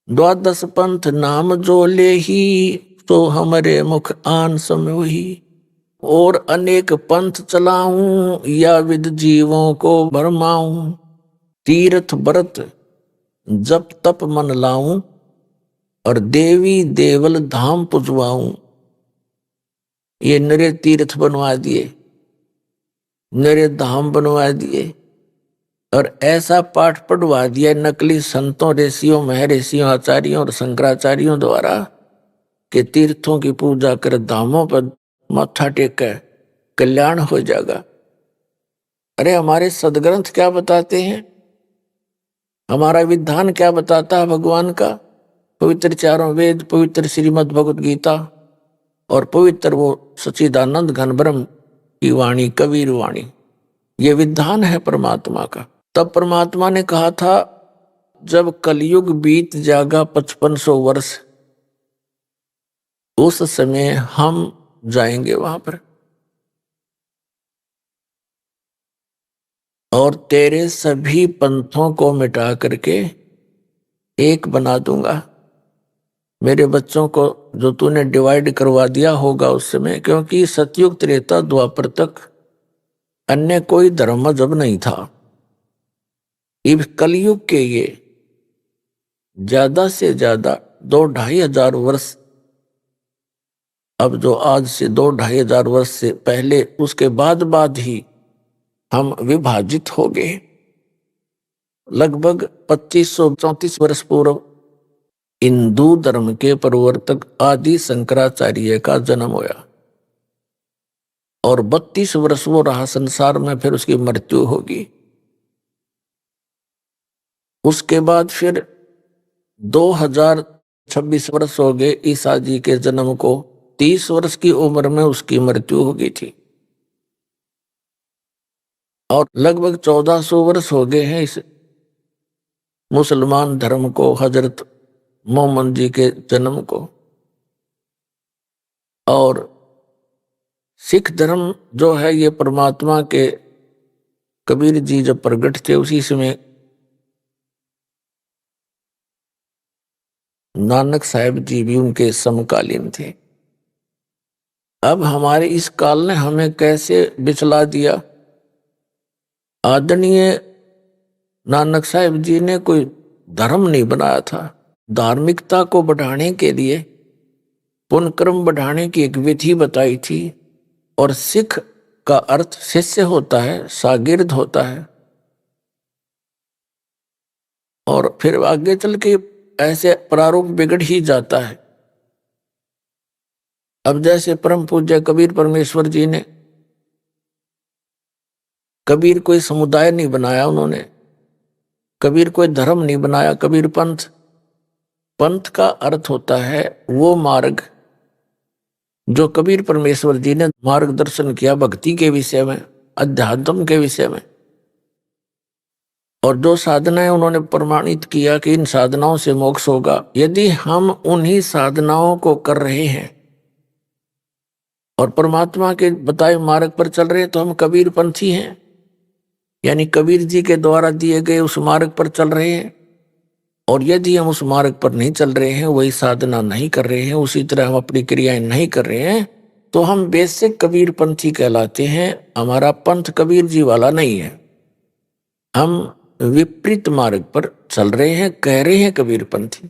द्वादश पंथ नाम जो ले ही, तो हमारे मुख आन समय ही। और अनेक पंथ चलाऊं, या विद जीवों को भरमाऊं। तीर्थ व्रत जप तप मन लाऊं, और देवी देवल धाम पुजवाऊं। ये नरे तीर्थ बनवा दिए, नरे धाम बनवा दिए, और ऐसा पाठ पढ़वा दिया नकली संतों, ऋषियों, महर्षियों, आचार्यों और शंकराचार्यों द्वारा, कि तीर्थों की पूजा कर, धामों पर माथा टेक कर कल्याण हो जाएगा। अरे हमारे सदग्रंथ क्या बताते हैं, हमारा विधान क्या बताता है भगवान का? पवित्र चारों वेद, पवित्र श्रीमद् भगवत गीता, और पवित्र वो सच्चिदानंद घन ब्रह्म की वाणी, कबीर वाणी। ये विधान है परमात्मा का। तब परमात्मा ने कहा था, जब कलयुग बीत जाएगा 5500 वर्ष, उस समय हम जाएंगे वहां पर, और तेरे सभी पंथों को मिटा करके एक बना दूंगा। मेरे बच्चों को जो तूने डिवाइड करवा दिया होगा उस समय, क्योंकि सतयुग त्रेता द्वापर तक अन्य कोई धर्म मजहब नहीं था। इस कलयुग के ये ज्यादा से ज्यादा 2-2,500 वर्ष, अब जो आज से 2-2,500 वर्ष से पहले, उसके बाद ही हम विभाजित हो गए। लगभग 2534 वर्ष पूर्व हिंदू धर्म के प्रवर्तक आदि शंकराचार्य का जन्म हुआ, और 32 वर्ष वो रहा संसार में, फिर उसकी मृत्यु होगी। उसके बाद फिर 2026 वर्ष हो गए ईसा जी के जन्म को। 30 वर्ष की उम्र में उसकी मृत्यु हो गई थी, और लगभग 1400 वर्ष हो गए हैं इस मुसलमान धर्म को, हजरत मोहम्मद जी के जन्म को। और सिख धर्म जो है, ये परमात्मा के कबीर जी जब प्रकट थे उसी समय नानक साहब जी भी उनके समकालीन थे। अब हमारे इस काल ने हमें कैसे बिचला दिया। आदरणीय नानक साहब जी ने कोई धर्म नहीं बनाया था, धार्मिकता को बढ़ाने के लिए, पुण्य कर्म बढ़ाने की एक विधि बताई थी। और सिख का अर्थ शिष्य होता है, शागिर्द होता है। और फिर आगे चल के ऐसे प्रारूप बिगड़ ही जाता है। अब जैसे परम पूज्य कबीर परमेश्वर जी ने, कबीर कोई समुदाय नहीं बनाया उन्होंने, कबीर कोई धर्म नहीं बनाया, कबीर पंथ। पंथ का अर्थ होता है वो मार्ग जो कबीर परमेश्वर जी ने मार्गदर्शन किया भक्ति के विषय में, अध्यात्म के विषय में। और जो साधनाएं उन्होंने प्रमाणित किया कि इन साधनाओं से मोक्ष होगा। यदि हम उन्हीं साधनाओं को कर रहे हैं और परमात्मा के बताए मार्ग पर चल रहे हैं, तो हम कबीर पंथी हैं, यानी कबीर जी के द्वारा दिए गए उस मार्ग पर चल रहे हैं। और यदि हम उस मार्ग पर नहीं चल रहे हैं, वही साधना नहीं कर रहे हैं, उसी तरह हम अपनी क्रियाएं नहीं कर रहे हैं, तो हम बेसिक कबीर पंथी कहलाते हैं। हमारा पंथ कबीर जी वाला नहीं है, हम विपरीत मार्ग पर चल रहे हैं, कह रहे हैं कबीर पंथी।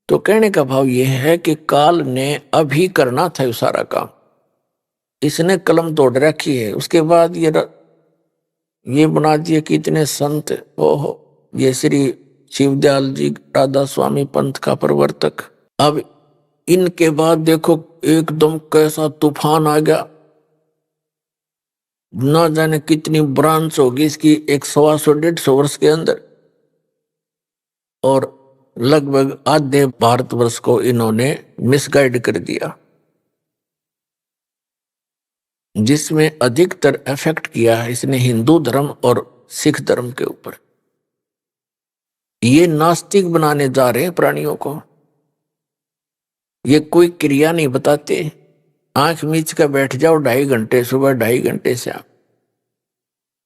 तो कहने का भाव यह है कि काल ने अभी करना था ये सारा काम, इसने कलम तोड़ रखी है। उसके बाद ये बना दिए कि इतने संत, ओहो, ये श्री शिवदयाल जी राधा स्वामी पंथ का प्रवर्तक। अब इनके बाद देखो एकदम कैसा तूफान आ गया, ना जाने कितनी ब्रांच होगी इसकी, 100-150 वर्ष के अंदर, और लगभग आधे भारतवर्ष को इन्होंने मिसगाइड कर दिया, जिसमें अधिकतर इफेक्ट किया है इसने हिंदू धर्म और सिख धर्म के ऊपर। ये नास्तिक बनाने जा रहे हैं प्राणियों को, ये कोई क्रिया नहीं बताते। आंख मीच कर बैठ जाओ 2.5 घंटे सुबह, 2.5 घंटे से आप,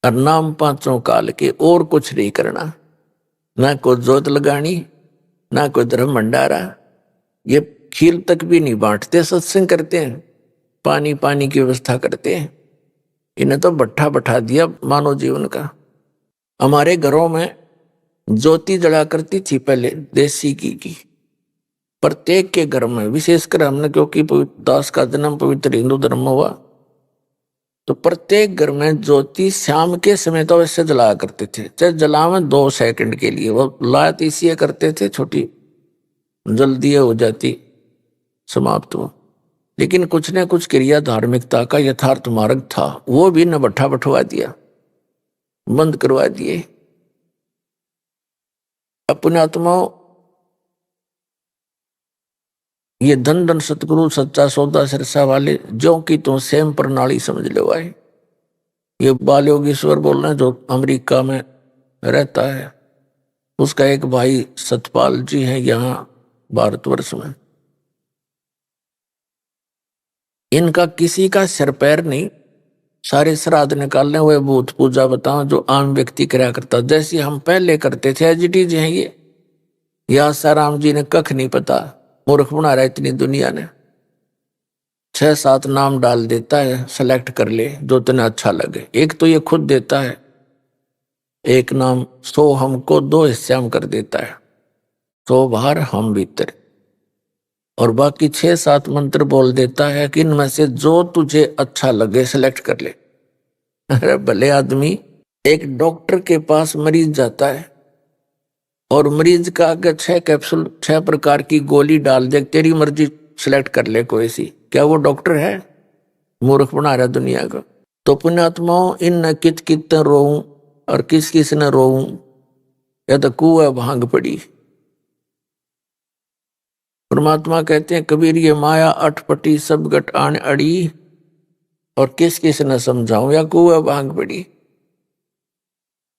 और नाम 5 काल के, और कुछ नहीं करना, ना कोई जोत लगानी, ना कोई धर्म भंडारा, ये खीर तक भी नहीं बांटते, सत्संग करते हैं, पानी पानी की व्यवस्था करते हैं। इन्हें तो भट्ठा बैठा दिया मानव जीवन का। हमारे घरों में ज्योति जला करती थी पहले, देसी घी की, प्रत्येक के घर में, विशेषकर हमने, क्योंकि दास का जन्म पवित्र हिंदू धर्म में हुआ, तो प्रत्येक घर में ज्योति शाम के समय तो वैसे जलाया करते थे, चाहे जलावे 2 सेकंड के लिए, वो लात इसलिए करते थे छोटी, जल्दी हो जाती, समाप्त हो। लेकिन कुछ न कुछ क्रिया धार्मिकता का यथार्थ मार्ग था, वो भी न भट्ठा बैठवा दिया, बंद करवा दिए। अपने आत्माओं, ये धन धन सतगुरु सच्चा सौदा सिरसा वाले जो कि तो सेम प्रणाली समझ लो आए। ये बाल योगेश्वर बोल रहे हैं जो अमेरिका में रहता है, उसका एक भाई सतपाल जी है यहाँ भारतवर्ष में। इनका किसी का सिर पैर नहीं, सारे श्राद्ध निकालने हुए, भूत पूजा बताओ जो आम व्यक्ति करा करता, जैसे हम पहले करते थे, एजिटीज हैं ये। या साराम जी ने कख नहीं पता, मूर्ख बना रहा इतनी दुनिया ने। 6-7 नाम डाल देता है, सेलेक्ट कर ले जो तुम्हें अच्छा लगे। एक तो ये खुद देता है एक नाम, 100 हमको 2 हिस्से में कर देता है, 100 बाहर हम भीतर, और बाकी 6-7 मंत्र बोल देता है कि इनमें से जो तुझे अच्छा लगे सेलेक्ट कर ले। अरे भले आदमी, एक डॉक्टर के पास मरीज जाता है और मरीज का अगर 6 कैप्सूल 6 प्रकार की गोली डाल दे, तेरी मर्जी सिलेक्ट कर ले कोई सी, क्या वो डॉक्टर है? मूर्ख बना रहा दुनिया को। तो पुण्यात्माओं, इन न कित कित रोऊं और किस किस न रोऊं, या तो कुआ भांग पड़ी। परमात्मा कहते हैं कबीर ये माया अटपटी सब गट आन अड़ी, और किस किस न समझाऊं या कुआ भांग पड़ी।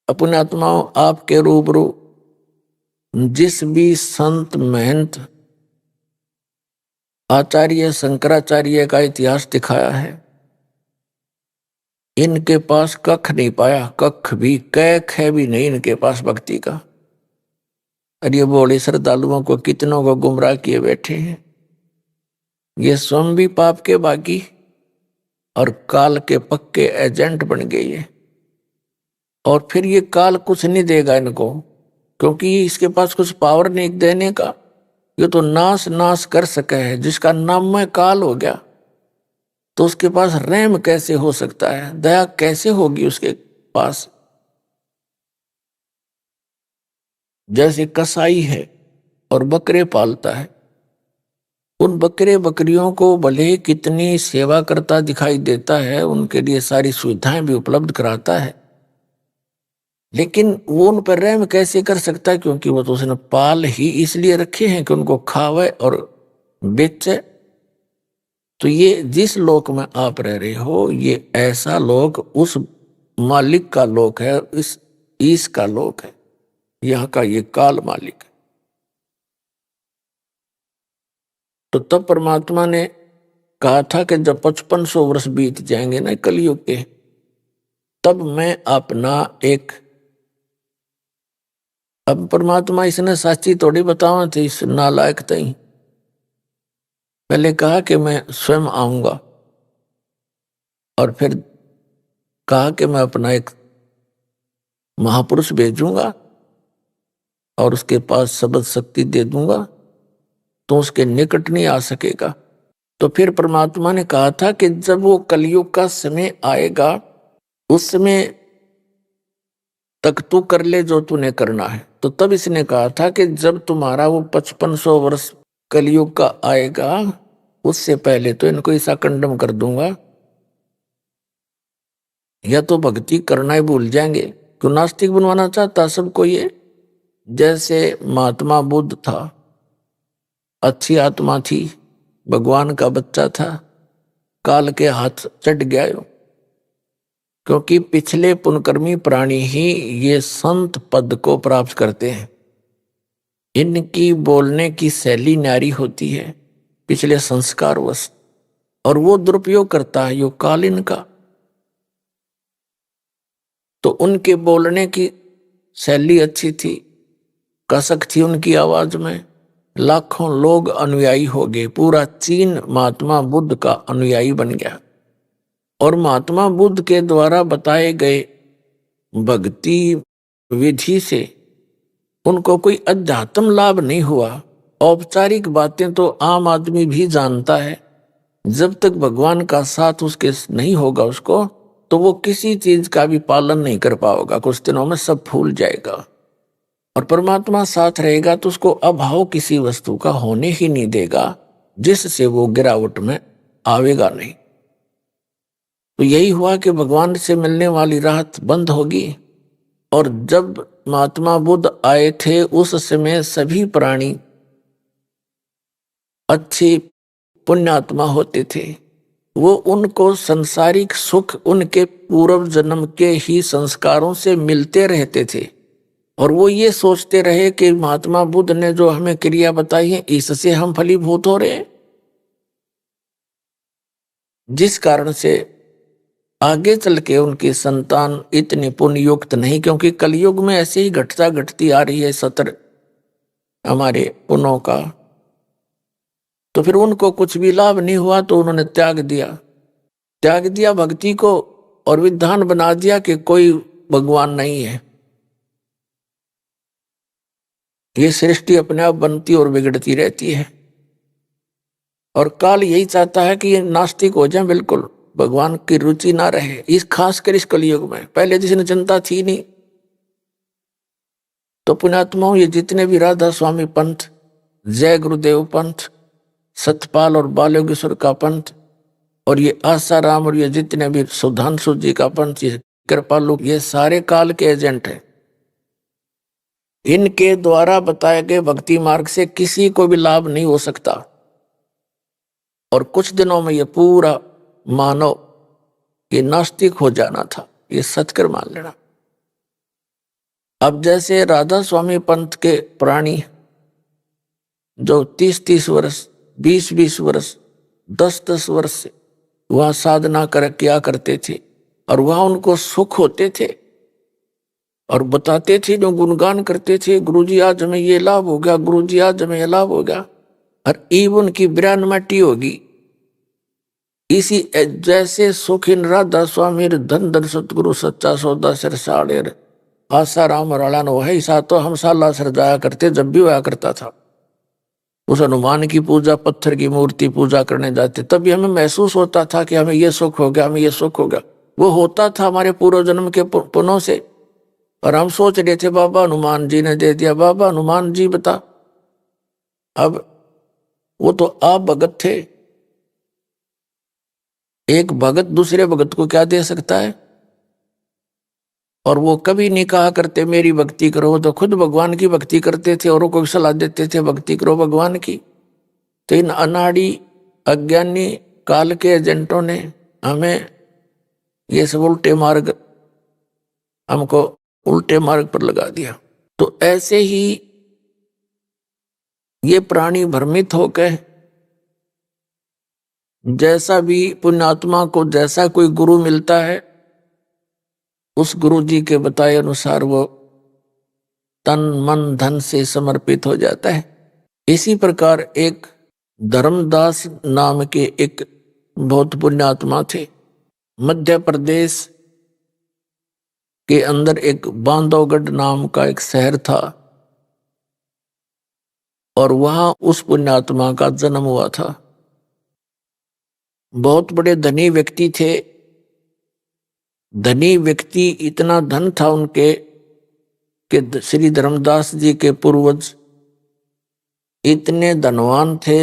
अपने आत्माओं, आपके रूबरू जिस भी संत महंत आचार्य शंकराचार्य का इतिहास दिखाया है, इनके पास कख नहीं पाया, कख भी, कैख है भी नहीं इनके पास भक्ति का। और ये बोले श्रद्धालुओं को कितनों को गुमराह किए बैठे हैं। ये स्वयं भी पाप के बागी और काल के पक्के एजेंट बन गए ये। और फिर ये काल कुछ नहीं देगा इनको, क्योंकि इसके पास कुछ पावर नहीं देने का। ये तो नाश नाश कर सके है, जिसका नाम में काल हो गया, तो उसके पास रहम कैसे हो सकता है, दया कैसे होगी उसके पास। जैसे कसाई है और बकरे पालता है, उन बकरे बकरियों को भले कितनी सेवा करता दिखाई देता है, उनके लिए सारी सुविधाएं भी उपलब्ध कराता है, लेकिन वो उन पर रहम कैसे कर सकता है? क्योंकि वो तो उसने पाल ही इसलिए रखे हैं कि उनको खावे और बेचे। तो ये जिस लोक में आप रह रहे हो, ये ऐसा लोक उस मालिक का लोक है, इस ईश का लोक है, यहाँ का ये काल मालिक है। तो तब परमात्मा ने कहा था कि जब 5500 वर्ष बीत जाएंगे ना कलयुग के, तब मैं अपना एक अब परमात्मा इसने साची थोड़ी बतावा थे इस नालायक तई। पहले कहा कि मैं स्वयं आऊंगा और फिर कहा कि मैं अपना एक महापुरुष भेजूंगा और उसके पास शब्द शक्ति दे दूंगा तो उसके निकट नहीं आ सकेगा। तो फिर परमात्मा ने कहा था कि जब वो कलयुग का समय आएगा उस समय तक तू कर ले जो तूने करना है। तो तब इसने कहा था कि जब तुम्हारा वो 5500 वर्ष कलयुग का आएगा उससे पहले तो इनको ऐसा कंडम कर दूंगा या तो भक्ति करना ही भूल जाएंगे। क्यों नास्तिक बनवाना चाहता सबको ये। जैसे महात्मा बुद्ध था, अच्छी आत्मा थी, भगवान का बच्चा था, काल के हाथ चढ़ गया क्योंकि पिछले पुण्यकर्मी प्राणी ही ये संत पद को प्राप्त करते हैं। इनकी बोलने की शैली न्यारी होती है पिछले संस्कारवश, और वो दुरुपयोग करता है यो काल इनका। तो उनके बोलने की शैली अच्छी थी, कसक थी उनकी आवाज में, लाखों लोग अनुयायी हो गए। पूरा चीन महात्मा बुद्ध का अनुयायी बन गया और महात्मा बुद्ध के द्वारा बताए गए भक्ति विधि से उनको कोई अध्यात्म लाभ नहीं हुआ। औपचारिक बातें तो आम आदमी भी जानता है, जब तक भगवान का साथ उसके नहीं होगा उसको तो वो किसी चीज का भी पालन नहीं कर पाएगा। कुछ दिनों में सब भूल जाएगा। और परमात्मा साथ रहेगा तो उसको अभाव किसी वस्तु का होने ही नहीं देगा जिससे वो गिरावट में आवेगा नहीं। तो यही हुआ कि भगवान से मिलने वाली राहत बंद होगी। और जब महात्मा बुद्ध आए थे उस समय सभी प्राणी अच्छे पुण्यात्मा होते थे। वो उनको संसारिक सुख उनके पूर्व जन्म के ही संस्कारों से मिलते रहते थे और वो ये सोचते रहे कि महात्मा बुद्ध ने जो हमें क्रिया बताई है इससे हम फलीभूत हो रहे हैं, जिस कारण से आगे चल के उनकी संतान इतनी पुण्य युक्त नहीं। क्योंकि कलयुग में ऐसे ही घटती आ रही है सत्र हमारे पुण्यों का। तो फिर उनको कुछ भी लाभ नहीं हुआ तो उन्होंने त्याग दिया भक्ति को और विधान बना दिया कि कोई भगवान नहीं है। ये सृष्टि अपने आप बनती और बिगड़ती रहती है और काल यही चाहता है कि ये नास्तिक हो जाए, बिल्कुल भगवान की रुचि ना रहे इस खासकर इस कलयुग में। पहले जिसने जनता थी नहीं। तो पुण्यात्माओं ये जितने भी राधा स्वामी पंथ, जय गुरुदेव पंथ, सतपाल और बालोगेश्वर का पंथ और ये आसाराम और ये जितने भी सुधांशु जी का पंथ, ये कृपालु, ये सारे काल के एजेंट हैं। इनके द्वारा बताए गए भक्ति मार्ग से किसी को भी लाभ नहीं हो सकता और कुछ दिनों में ये पूरा मानव ये नास्तिक हो जाना था, ये सत्कर मान लेना। अब जैसे राधा स्वामी पंथ के प्राणी जो 30-30 वर्ष, 20-20 वर्ष, 10-10 वर्ष से वहां साधना किया करते थे और वहां उनको सुख होते थे और बताते थे, जो गुणगान करते थे, गुरुजी आज हमें ये लाभ हो गया, गुरुजी आज हमें ये लाभ हो गया। और ईब उनकी ब्रान मटी होगी। इसी जैसे सुखिन राधा स्वामी धन धन सतगुरु सच्चा सौदा सिर साड़े आशा राम राणा वही सा तो हम साला सर जाया करते जब भी होया करता था। उस हनुमान की पूजा, पत्थर की मूर्ति पूजा करने जाते तभी हमें महसूस होता था कि हमें ये सुख हो गया, हमें ये सुख हो गया। वो होता था हमारे पूर्व जन्म के पुण्यों से। और हम सोच रहे थे बाबा हनुमान जी ने दे दिया, बाबा हनुमान जी बता। अब वो तो आप भगत थे, एक भगत दूसरे भगत को क्या दे सकता है। और वो कभी नहीं कहा करते मेरी भक्ति करो, तो खुद भगवान की भक्ति करते थे, औरों को सलाह देते थे भक्ति करो भगवान की। तो इन अनाड़ी अज्ञानी काल के एजेंटों ने हमें ये सब उल्टे मार्ग, हमको उल्टे मार्ग पर लगा दिया। तो ऐसे ही ये प्राणी भ्रमित होकर जैसा भी पुण्यात्मा को जैसा कोई गुरु मिलता है उस गुरु जी के बताए अनुसार वो तन मन धन से समर्पित हो जाता है। इसी प्रकार एक धर्मदास नाम के एक बहुत पुण्यात्मा थे। मध्य प्रदेश के अंदर एक बांधवगढ़ नाम का एक शहर था और वहां उस पुण्यात्मा का जन्म हुआ था। बहुत बड़े धनी व्यक्ति थे। धनी व्यक्ति, इतना धन था उनके कि श्री धर्मदास जी के पूर्वज इतने धनवान थे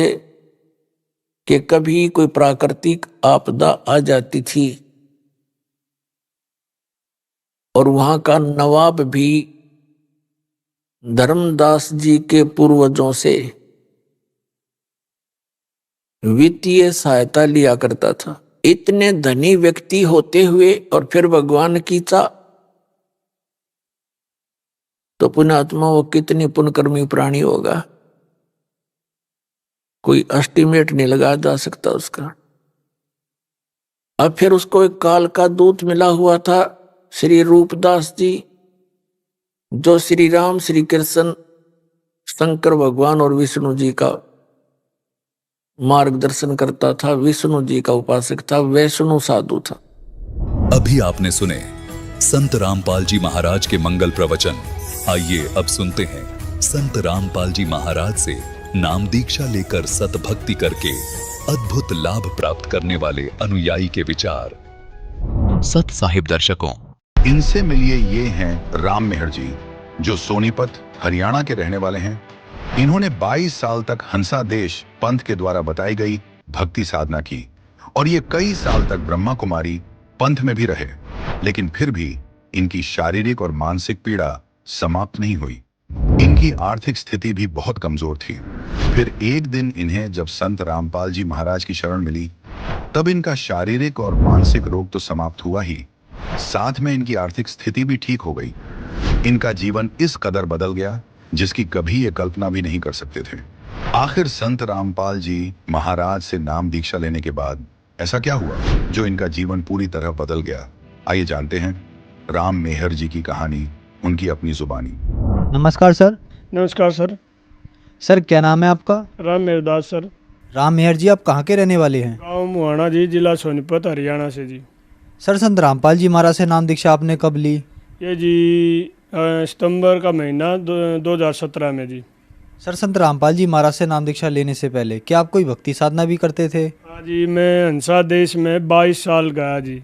कि कभी कोई प्राकृतिक आपदा आ जाती थी और वहां का नवाब भी धर्मदास जी के पूर्वजों से वित्तीय सहायता लिया करता था। इतने धनी व्यक्ति होते हुए और फिर भगवान की चाह, तो पुण्यात्मा वो कितनी पुण्यकर्मी प्राणी होगा, कोई एस्टिमेट नहीं लगाया जा सकता उसका। अब फिर उसको एक काल का दूत मिला हुआ था, श्री रूपदास जी, जो श्री राम, श्री कृष्ण, शंकर भगवान और विष्णु जी का मार्गदर्शन करता था, विष्णु जी का उपासक था, वैष्णु साधु था। अभी आपने सुने संत रामपाल जी महाराज के मंगल प्रवचन। आइए अब सुनते हैं संत रामपाल जी महाराज से नाम दीक्षा लेकर सतभक्ति करके अद्भुत लाभ प्राप्त करने वाले अनुयायी के विचार। सत साहिब दर्शकों, इनसे मिलिए, ये हैं राम मेहर जी, जो सोनीपत हरियाणा के रहने वाले हैं। इन्होंने 22 साल तक हंसा देश पंथ के द्वारा बताई गई भक्ति साधना की और ये कई साल तक ब्रह्मा कुमारी पंथ में भी रहे, लेकिन फिर भी इनकी शारीरिक और मानसिक पीड़ा समाप्त नहीं हुई। इनकी आर्थिक स्थिति भी बहुत कमजोर थी। फिर एक दिन इन्हें जब संत रामपाल जी महाराज की शरण मिली, तब इनका शारीरिक और मानसिक रोग तो समाप्त हुआ ही, साथ में इनकी आर्थिक स्थिति भी ठीक हो गई। इनका जीवन इस कदर बदल गया जिसकी कभी ये कल्पना भी नहीं कर सकते थे। आखिर संत रामपाल जी महाराज से नाम दीक्षा लेने के बाद ऐसा क्या हुआ जो इनका जीवन पूरी तरह बदल गया? आइए जानते हैं राम मेहर जी की कहानी, उनकी अपनी जुबानी। नमस्कार सर। नमस्कार सर। सर क्या नाम है आपका? राम मेहरदास सर। राम मेहर जी, आप कहाँ के रहने वाले हैं? गाँव मुहाना जी, जिला सोनीपत, हरियाणा से जी। सर संत रामपाल जी महाराज से नाम दीक्षा आपने कब ली? ये जी सितंबर का महीना 2017 में जी। सर संत रामपाल जी महाराज से नाम दीक्षा लेने से पहले क्या आप कोई भक्ति साधना भी करते थे? हाँ जी, मैं हंसा देश में 22 साल गया जी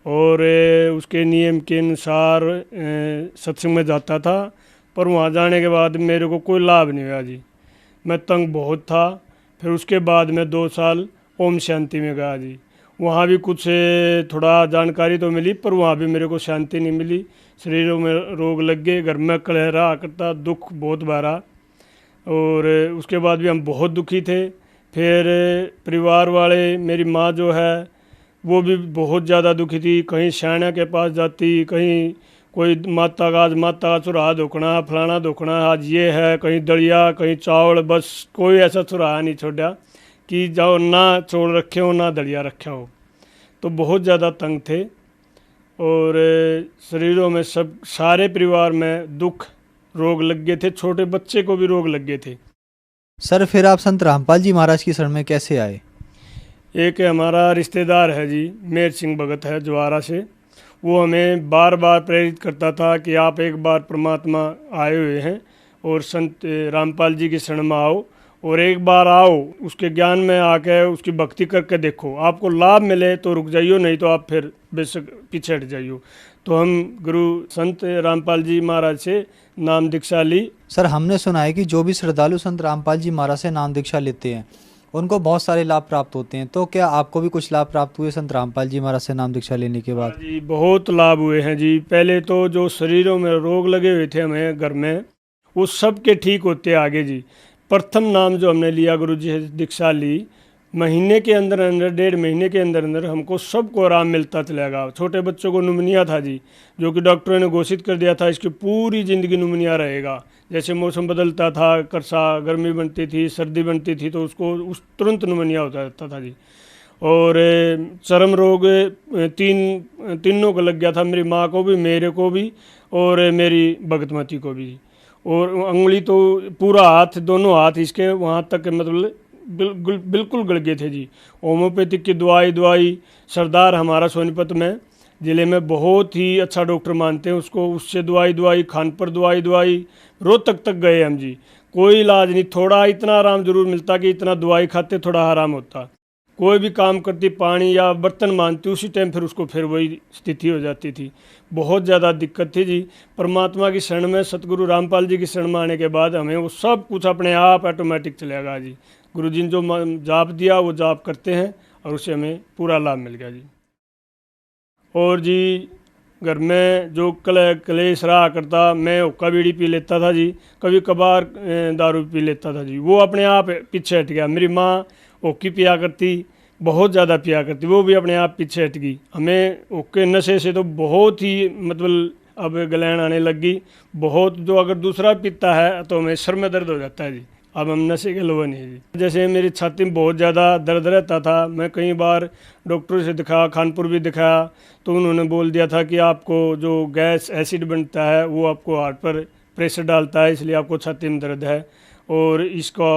और उसके नियम के अनुसार सत्संग में जाता था, पर वहाँ जाने के बाद मेरे को कोई लाभ नहीं हुआ जी। मैं तंग बहुत था। फिर उसके बाद मैं 2 साल ओम शांति में गया जी। वहाँ भी कुछ थोड़ा जानकारी तो मिली, पर वहाँ भी मेरे को शांति नहीं मिली। शरीरों में रोग लग गए, घर में कलह रहा करता, दुख बहुत भरा, और उसके बाद भी हम बहुत दुखी थे। फिर परिवार वाले, मेरी माँ जो है वो भी बहुत ज़्यादा दुखी थी। कहीं सैना के पास जाती, कहीं कोई माता का चुराहा धोखना, फलाना धोखना, आज ये है, कहीं दलिया, कहीं चावल, बस कोई ऐसा चुराहा नहीं छोड़ा कि जाओ ना चौल रखे हो ना दलिया रखा हो। तो बहुत ज़्यादा तंग थे और शरीरों में सब सारे परिवार में दुख, रोग लग गए थे। छोटे बच्चे को भी रोग लग गए थे। सर फिर आप संत रामपाल जी महाराज की शरण में कैसे आए? एक हमारा रिश्तेदार है जी, मेहर सिंह भगत है जवारा से, वो हमें बार बार प्रेरित करता था कि आप एक बार परमात्मा आए हुए हैं और संत रामपाल जी की शरण में आओ और एक बार आओ, उसके ज्ञान में आके उसकी भक्ति करके देखो, आपको लाभ मिले तो रुक जाइयो, नहीं तो आप फिर बेशक पीछे हट जाइयो। तो हम गुरु संत रामपाल जी महाराज से नाम दीक्षा ली। सर हमने सुना है कि जो भी श्रद्धालु संत रामपाल जी महाराज से नाम दीक्षा लेते हैं उनको बहुत सारे लाभ प्राप्त होते हैं, तो क्या आपको भी कुछ लाभ प्राप्त हुए संत रामपाल जी महाराज से नाम दीक्षा लेने के बाद? जी बहुत लाभ हुए हैं जी। पहले तो जो शरीरों में रोग लगे हुए थे हमें घर में, वो सब के ठीक होते आगे जी। प्रथम नाम जो हमने लिया, गुरु जी से दीक्षा ली, महीने के अंदर अंदर, 1.5 महीने के अंदर अंदर हमको सबको आराम मिलता चलेगा। छोटे बच्चों को नुमनिया था जी, जो कि डॉक्टरों ने घोषित कर दिया था इसकी पूरी ज़िंदगी नुमनिया रहेगा। जैसे मौसम बदलता था, करसा गर्मी बनती थी, सर्दी बनती थी, तो उसको तुरंत नुमनिया होता रहता था जी। और चर्म रोग तीनों को लग गया था, मेरी माँ को भी, मेरे को भी और मेरी भगतमती को भी। और उंगली तो पूरा हाथ, दोनों हाथ इसके वहाँ तक मतलब बिल्कुल गल गए थे जी। होम्योपैथिक की दवाई सरदार हमारा सोनीपत में ज़िले में बहुत ही अच्छा डॉक्टर मानते हैं उसको, उससे दवाई खानपुर दवाई रोहतक तक गए हम जी, कोई इलाज नहीं। थोड़ा इतना आराम जरूर मिलता कि इतना दवाई खाते थोड़ा आराम होता। कोई भी काम करती, पानी या बर्तन मानती, उसी टाइम फिर उसको फिर वही स्थिति हो जाती थी। बहुत ज़्यादा दिक्कत थी जी। परमात्मा की शरण में, सतगुरु रामपाल जी की शरण में आने के बाद हमें वो सब कुछ अपने आप ऑटोमेटिक चलेगा जी। गुरु जी ने जो जाप दिया वो जाप करते हैं और उससे हमें पूरा लाभ मिल गया जी। और जी घर में जो कलेश रहा करता, मैं हुक्का बीड़ी पी लेता था जी, कभी कभार दारू पी लेता था जी, वो अपने आप पीछे हट गया। मेरी माँ हुक्की पिया करती, बहुत ज़्यादा पिया करती, वो भी अपने आप पीछे हट गई। हमें हुक्के नशे से तो बहुत ही मतलब अब गलैन आने लगी बहुत, जो अगर दूसरा पीता है तो हमें सर में दर्द हो जाता है जी। अब हम नशे के लोग नहीं जी। जैसे मेरी छाती में बहुत ज़्यादा दर्द रहता था, मैं कई बार डॉक्टर से दिखाया, खानपुर भी दिखाया, तो उन्होंने बोल दिया था कि आपको जो गैस एसिड बनता है वो आपको हार्ट पर प्रेशर डालता है, इसलिए आपको छाती में दर्द है और इसको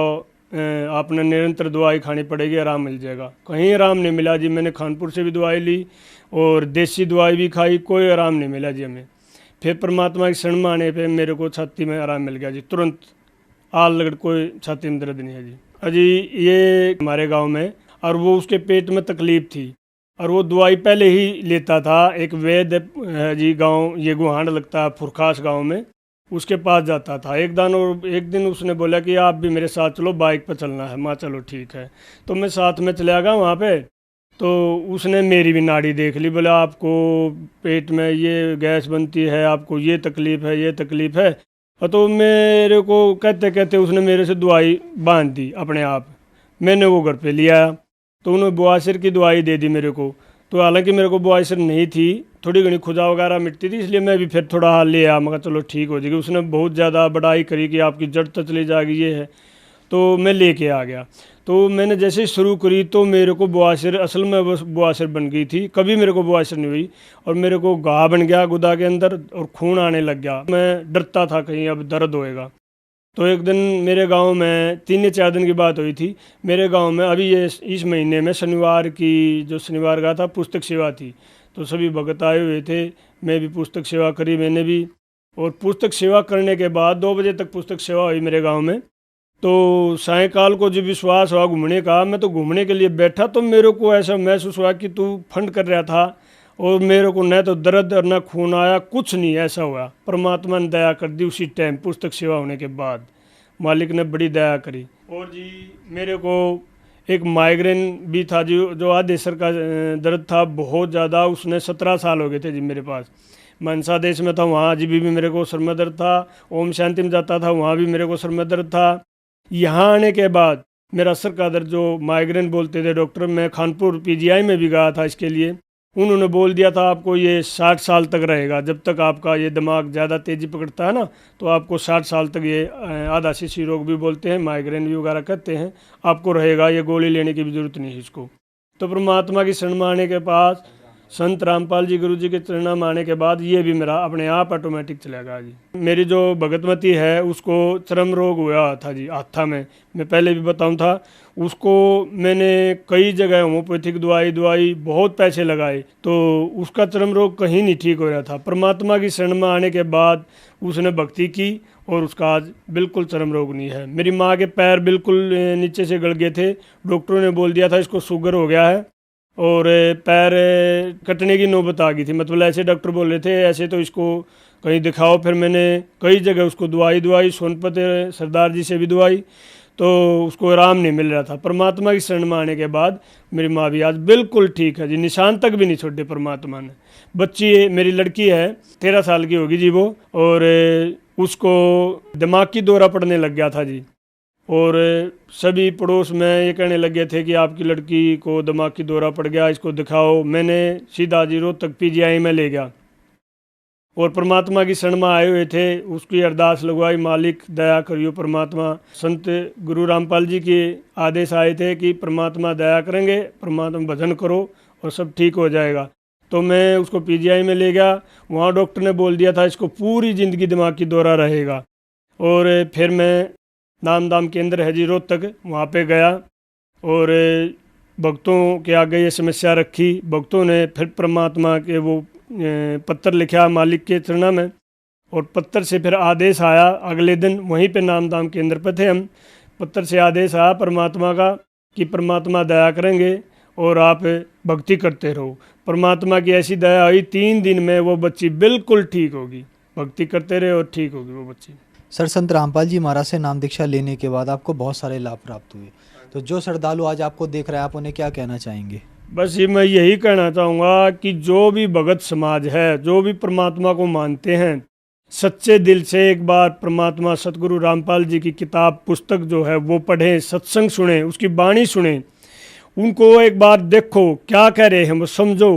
आपने निरंतर दवाई खानी पड़ेगी, आराम मिल जाएगा। कहीं आराम नहीं मिला जी। मैंने खानपुर से भी दवाई ली और देसी दवाई भी खाई, कोई आराम नहीं मिला जी हमें। फिर परमात्मा की शरण में आने पर मेरे को छाती में आराम मिल गया जी, तुरंत आल लगड़, कोई छाती में दर्द नहीं है जी। अजी ये हमारे गांव में, और वो उसके पेट में तकलीफ थी और वो दवाई पहले ही लेता था। एक वैद्य है जी, गांव ये गुहांड लगता है फुरखास गांव में, उसके पास जाता था एक दिन उसने बोला कि आप भी मेरे साथ चलो, बाइक पर चलना है। माँ चलो ठीक है, तो मैं साथ में चला गया वहाँ पे। तो उसने मेरी भी नाड़ी देख ली, बोला आपको पेट में ये गैस बनती है, आपको ये तकलीफ़ है। तो मेरे को कहते कहते उसने मेरे से दवाई बांध दी अपने आप। मैंने वो घर पे लिया, तो उन्होंने बुआसिर की दवाई दे दी मेरे को। तो हालांकि मेरे को बुआसिर नहीं थी, थोड़ी घनी खुजा वगैरह मिटती थी, इसलिए मैं भी फिर थोड़ा हाल ले आया। मगर चलो ठीक हो जाएगी। उसने बहुत ज़्यादा बढ़ाई करी कि आपकी जड़ तो चली जाएगी, ये है। तो मैं लेके आ गया। तो मैंने जैसे ही शुरू करी तो मेरे को बुआसिर, असल में बुआसिर बन गई थी, कभी मेरे को बुआसिर नहीं हुई, और मेरे को घाव बन गया गुदा के अंदर और खून आने लग गया। मैं डरता था कहीं अब दर्द होएगा। तो एक दिन मेरे गांव में 3 या 4 दिन की बात हुई थी। मेरे गांव में अभी ये इस महीने में शनिवार का था, पुस्तक सेवा थी, तो सभी भगत आए हुए थे। मैं भी पुस्तक सेवा करी मैंने भी, और पुस्तक सेवा करने के बाद 2 बजे तक पुस्तक सेवा हुई मेरे गांव में। तो सायंकाल को जब विश्वास हुआ घूमने का, मैं तो घूमने के लिए बैठा, तो मेरे को ऐसा महसूस हुआ कि तू फंड कर रहा था, और मेरे को न तो दर्द और न खून आया, कुछ नहीं ऐसा हुआ। परमात्मा ने दया कर दी उसी टाइम, पुस्तक सेवा होने के बाद मालिक ने बड़ी दया करी। और जी मेरे को एक माइग्रेन भी था जो आधे सर का दर्द था बहुत ज़्यादा, उसने 17 साल हो गए थे जी मेरे पास। मनसा देश में था, वहाँ जी भी मेरे को सर में दर्द था। ओम शांति में जाता था, वहाँ भी मेरे को सर में दर्द था। यहाँ आने के बाद मेरा सर का दर्द, जो माइग्रेन बोलते थे डॉक्टर, मैं खानपुर पीजीआई में भी गया था इसके लिए। उन्होंने बोल दिया था आपको ये 60 साल तक रहेगा, जब तक आपका ये दिमाग ज़्यादा तेज़ी पकड़ता है ना, तो आपको 60 साल तक ये आधा शीशी रोग भी बोलते हैं, माइग्रेन भी वगैरह कहते हैं, आपको रहेगा, ये गोली लेने की भी ज़रूरत नहीं है इसको। तो परमात्मा की शरण में आने के पास, संत रामपाल जी गुरु जी के चरणों में आने के बाद ये भी मेरा अपने आप ऑटोमेटिक चलेगा जी। मेरी जो भगतमती है उसको चर्म रोग हुआ था जी हाथा में, मैं पहले भी बताऊं था। उसको मैंने कई जगह होम्योपैथिक दवाई बहुत पैसे लगाए, तो उसका चर्म रोग कहीं नहीं ठीक हो रहा था। परमात्मा की शरण में आने के बाद उसने भक्ति की और उसका आज बिल्कुल चर्म रोग नहीं है। मेरी माँ के पैर बिल्कुल नीचे से गड़ गए थे, डॉक्टरों ने बोल दिया था इसको शुगर हो गया है और पैर कटने की नौबत आ गई थी। मतलब ऐसे डॉक्टर बोल रहे थे, ऐसे तो इसको कहीं दिखाओ। फिर मैंने कई जगह उसको दवाई सोनपत सरदार जी से भी दवाई, तो उसको आराम नहीं मिल रहा था। परमात्मा की शरण में आने के बाद मेरी माँ भी आज बिल्कुल ठीक है जी, निशान तक भी नहीं छोड़े परमात्मा ने। बच्ची मेरी लड़की है, 13 साल की होगी जी वो, और उसको दिमाग की दौरा पड़ने लग गया था जी। और सभी पड़ोस में ये कहने लगे थे कि आपकी लड़की को दिमाग की दौरा पड़ गया, इसको दिखाओ। मैंने सीधा जी रोहतक पीजीआई में ले गया और परमात्मा की शरण में आए हुए थे, उसकी अरदास लगवाई, मालिक दया करियो परमात्मा। संत गुरु रामपाल जी के आदेश आए थे कि परमात्मा दया करेंगे, परमात्मा भजन करो और सब ठीक हो जाएगा। तो मैं उसको पीजीआई में ले गया, वहाँ डॉक्टर ने बोल दिया था इसको पूरी ज़िंदगी दिमाग की दौरा रहेगा। और फिर मैं नाम दाम केंद्र है जी रोहतक, वहाँ पे गया और भक्तों के आगे ये समस्या रखी। भक्तों ने फिर परमात्मा के वो पत्र लिखा मालिक के चरणों में, और पत्र से फिर आदेश आया। अगले दिन वहीं पे नाम दाम केंद्र पे थे हम, पत्र से आदेश आया परमात्मा का कि परमात्मा दया करेंगे और आप भक्ति करते रहो। परमात्मा की ऐसी दया हुई, 3 दिन में वो बच्ची बिल्कुल ठीक होगी। भक्ति करते रहे और ठीक होगी वो बच्ची। सर, संत रामपाल जी महाराज से नाम दीक्षा लेने के बाद आपको बहुत सारे लाभ प्राप्त हुए, तो जो श्रद्धालु आज आपको देख रहा है, आप उन्हें क्या कहना चाहेंगे? बस ये मैं यही कहना चाहूँगा कि जो भी भगत समाज है, जो भी परमात्मा को मानते हैं, सच्चे दिल से एक बार परमात्मा सतगुरु रामपाल जी की किताब पुस्तक जो है वो पढ़ें, सत्संग सुने, उसकी वाणी सुने, उनको एक बार देखो क्या कह रहे हैं वो समझो।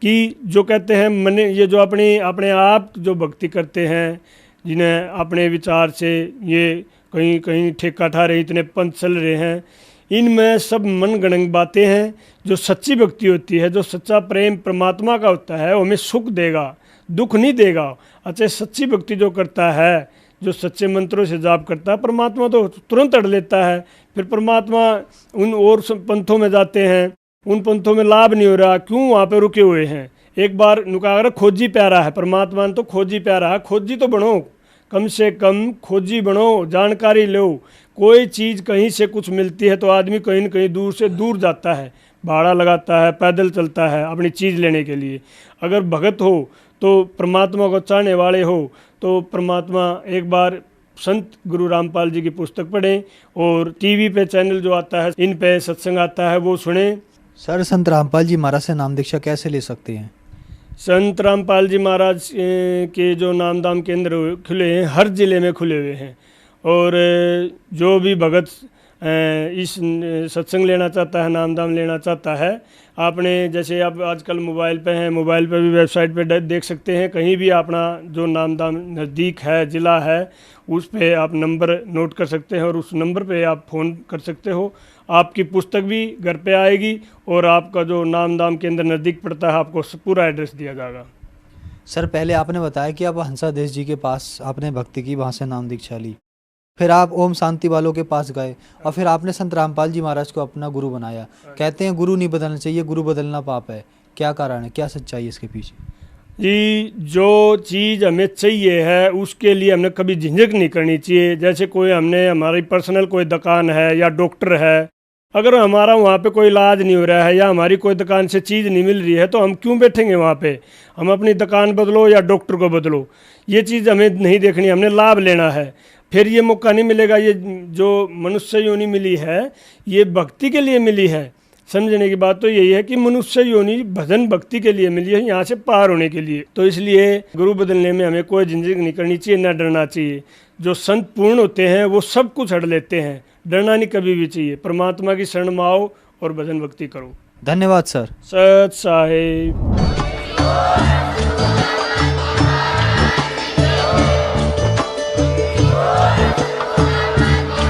कि जो कहते हैं मन, ये जो अपने आप जो भक्ति करते हैं, जिन्हें अपने विचार से ये कहीं कहीं ठेका ठा रहे, इतने पंथ चल रहे हैं, इनमें सब मन गणंग बातें हैं। जो सच्ची भक्ति होती है, जो सच्चा प्रेम परमात्मा का होता है, वो हमें सुख देगा, दुख नहीं देगा। अच्छा, सच्ची भक्ति जो करता है, जो सच्चे मंत्रों से जाप करता है, परमात्मा तो तुरंत अड़ लेता है। फिर परमात्मा उन और पंथों में जाते हैं, उन पंथों में लाभ नहीं हो रहा, क्यों वहाँ पे रुके हुए हैं। एक बार नुका खोजी प्यारा है, परमात्मा ने तो खोजी प्यारा है, खोजी तो बनो, कम से कम खोजी बनो, जानकारी लो। कोई चीज़ कहीं से कुछ मिलती है तो आदमी कहीं न कहीं दूर से दूर जाता है, भाड़ा लगाता है, पैदल चलता है अपनी चीज़ लेने के लिए। अगर भगत हो तो परमात्मा को चाहने वाले हो तो परमात्मा एक बार संत गुरु रामपाल जी की पुस्तक पढ़ें, और टीवी पे चैनल जो आता है, इन पे सत्संग आता है, वो सुने। सर, संत रामपाल जी महाराज से नाम दीक्षा कैसे ले सकते हैं? संत रामपाल जी महाराज के जो नाम दाम केंद्र खुले हैं, हर ज़िले में खुले हुए हैं, और जो भी भगत इस सत्संग लेना चाहता है, नाम दाम लेना चाहता है, आपने जैसे आप आजकल मोबाइल पे हैं, मोबाइल पे भी वेबसाइट पे देख सकते हैं। कहीं भी अपना जो नाम दाम नज़दीक है, ज़िला है, उस पे आप नंबर नोट कर सकते हैं और उस नंबर पे आप फ़ोन कर सकते हो। आपकी पुस्तक भी घर पे आएगी और आपका जो नाम दाम केंद्र नज़दीक पड़ता है, आपको पूरा एड्रेस दिया जाएगा। सर, पहले आपने बताया कि आप हंसादेश जी के पास आपने भक्ति की, वहाँ से नाम दीक्षा ली, फिर आप ओम शांति वालों के पास गए, और फिर आपने संत रामपाल जी महाराज को अपना गुरु बनाया। कहते हैं गुरु नहीं बदलना चाहिए, गुरु बदलना पाप है। क्या कारण है, क्या सच्चाई है इसके पीछे? जी, जो चीज़ हमें चाहिए है उसके लिए हमने कभी झिझक नहीं करनी चाहिए। जैसे कोई हमने हमारी पर्सनल कोई दुकान है या डॉक्टर है, अगर हमारा वहाँ पे कोई इलाज नहीं हो रहा है या हमारी कोई दुकान से चीज़ नहीं मिल रही है, तो हम क्यों बैठेंगे वहाँ पे? हम अपनी दुकान बदलो या डॉक्टर को बदलो, ये चीज़ हमें नहीं देखनी, हमने लाभ लेना है। फिर ये मौका नहीं मिलेगा। ये जो मनुष्य योनि मिली है, ये भक्ति के लिए मिली है। समझने की बात तो यही है कि मनुष्य योनि भजन भक्ति के लिए मिली है, यहाँ से पार होने के लिए। तो इसलिए गुरु बदलने में हमें कोई झिझक नहीं करनी चाहिए, न डरना चाहिए। जो संत पूर्ण होते हैं वो सब कुछ हड़ लेते हैं, डरना नहीं कभी भी चाहिए। परमात्मा की शरण में आओ और भजन भक्ति करो। धन्यवाद सर। सत साहिब।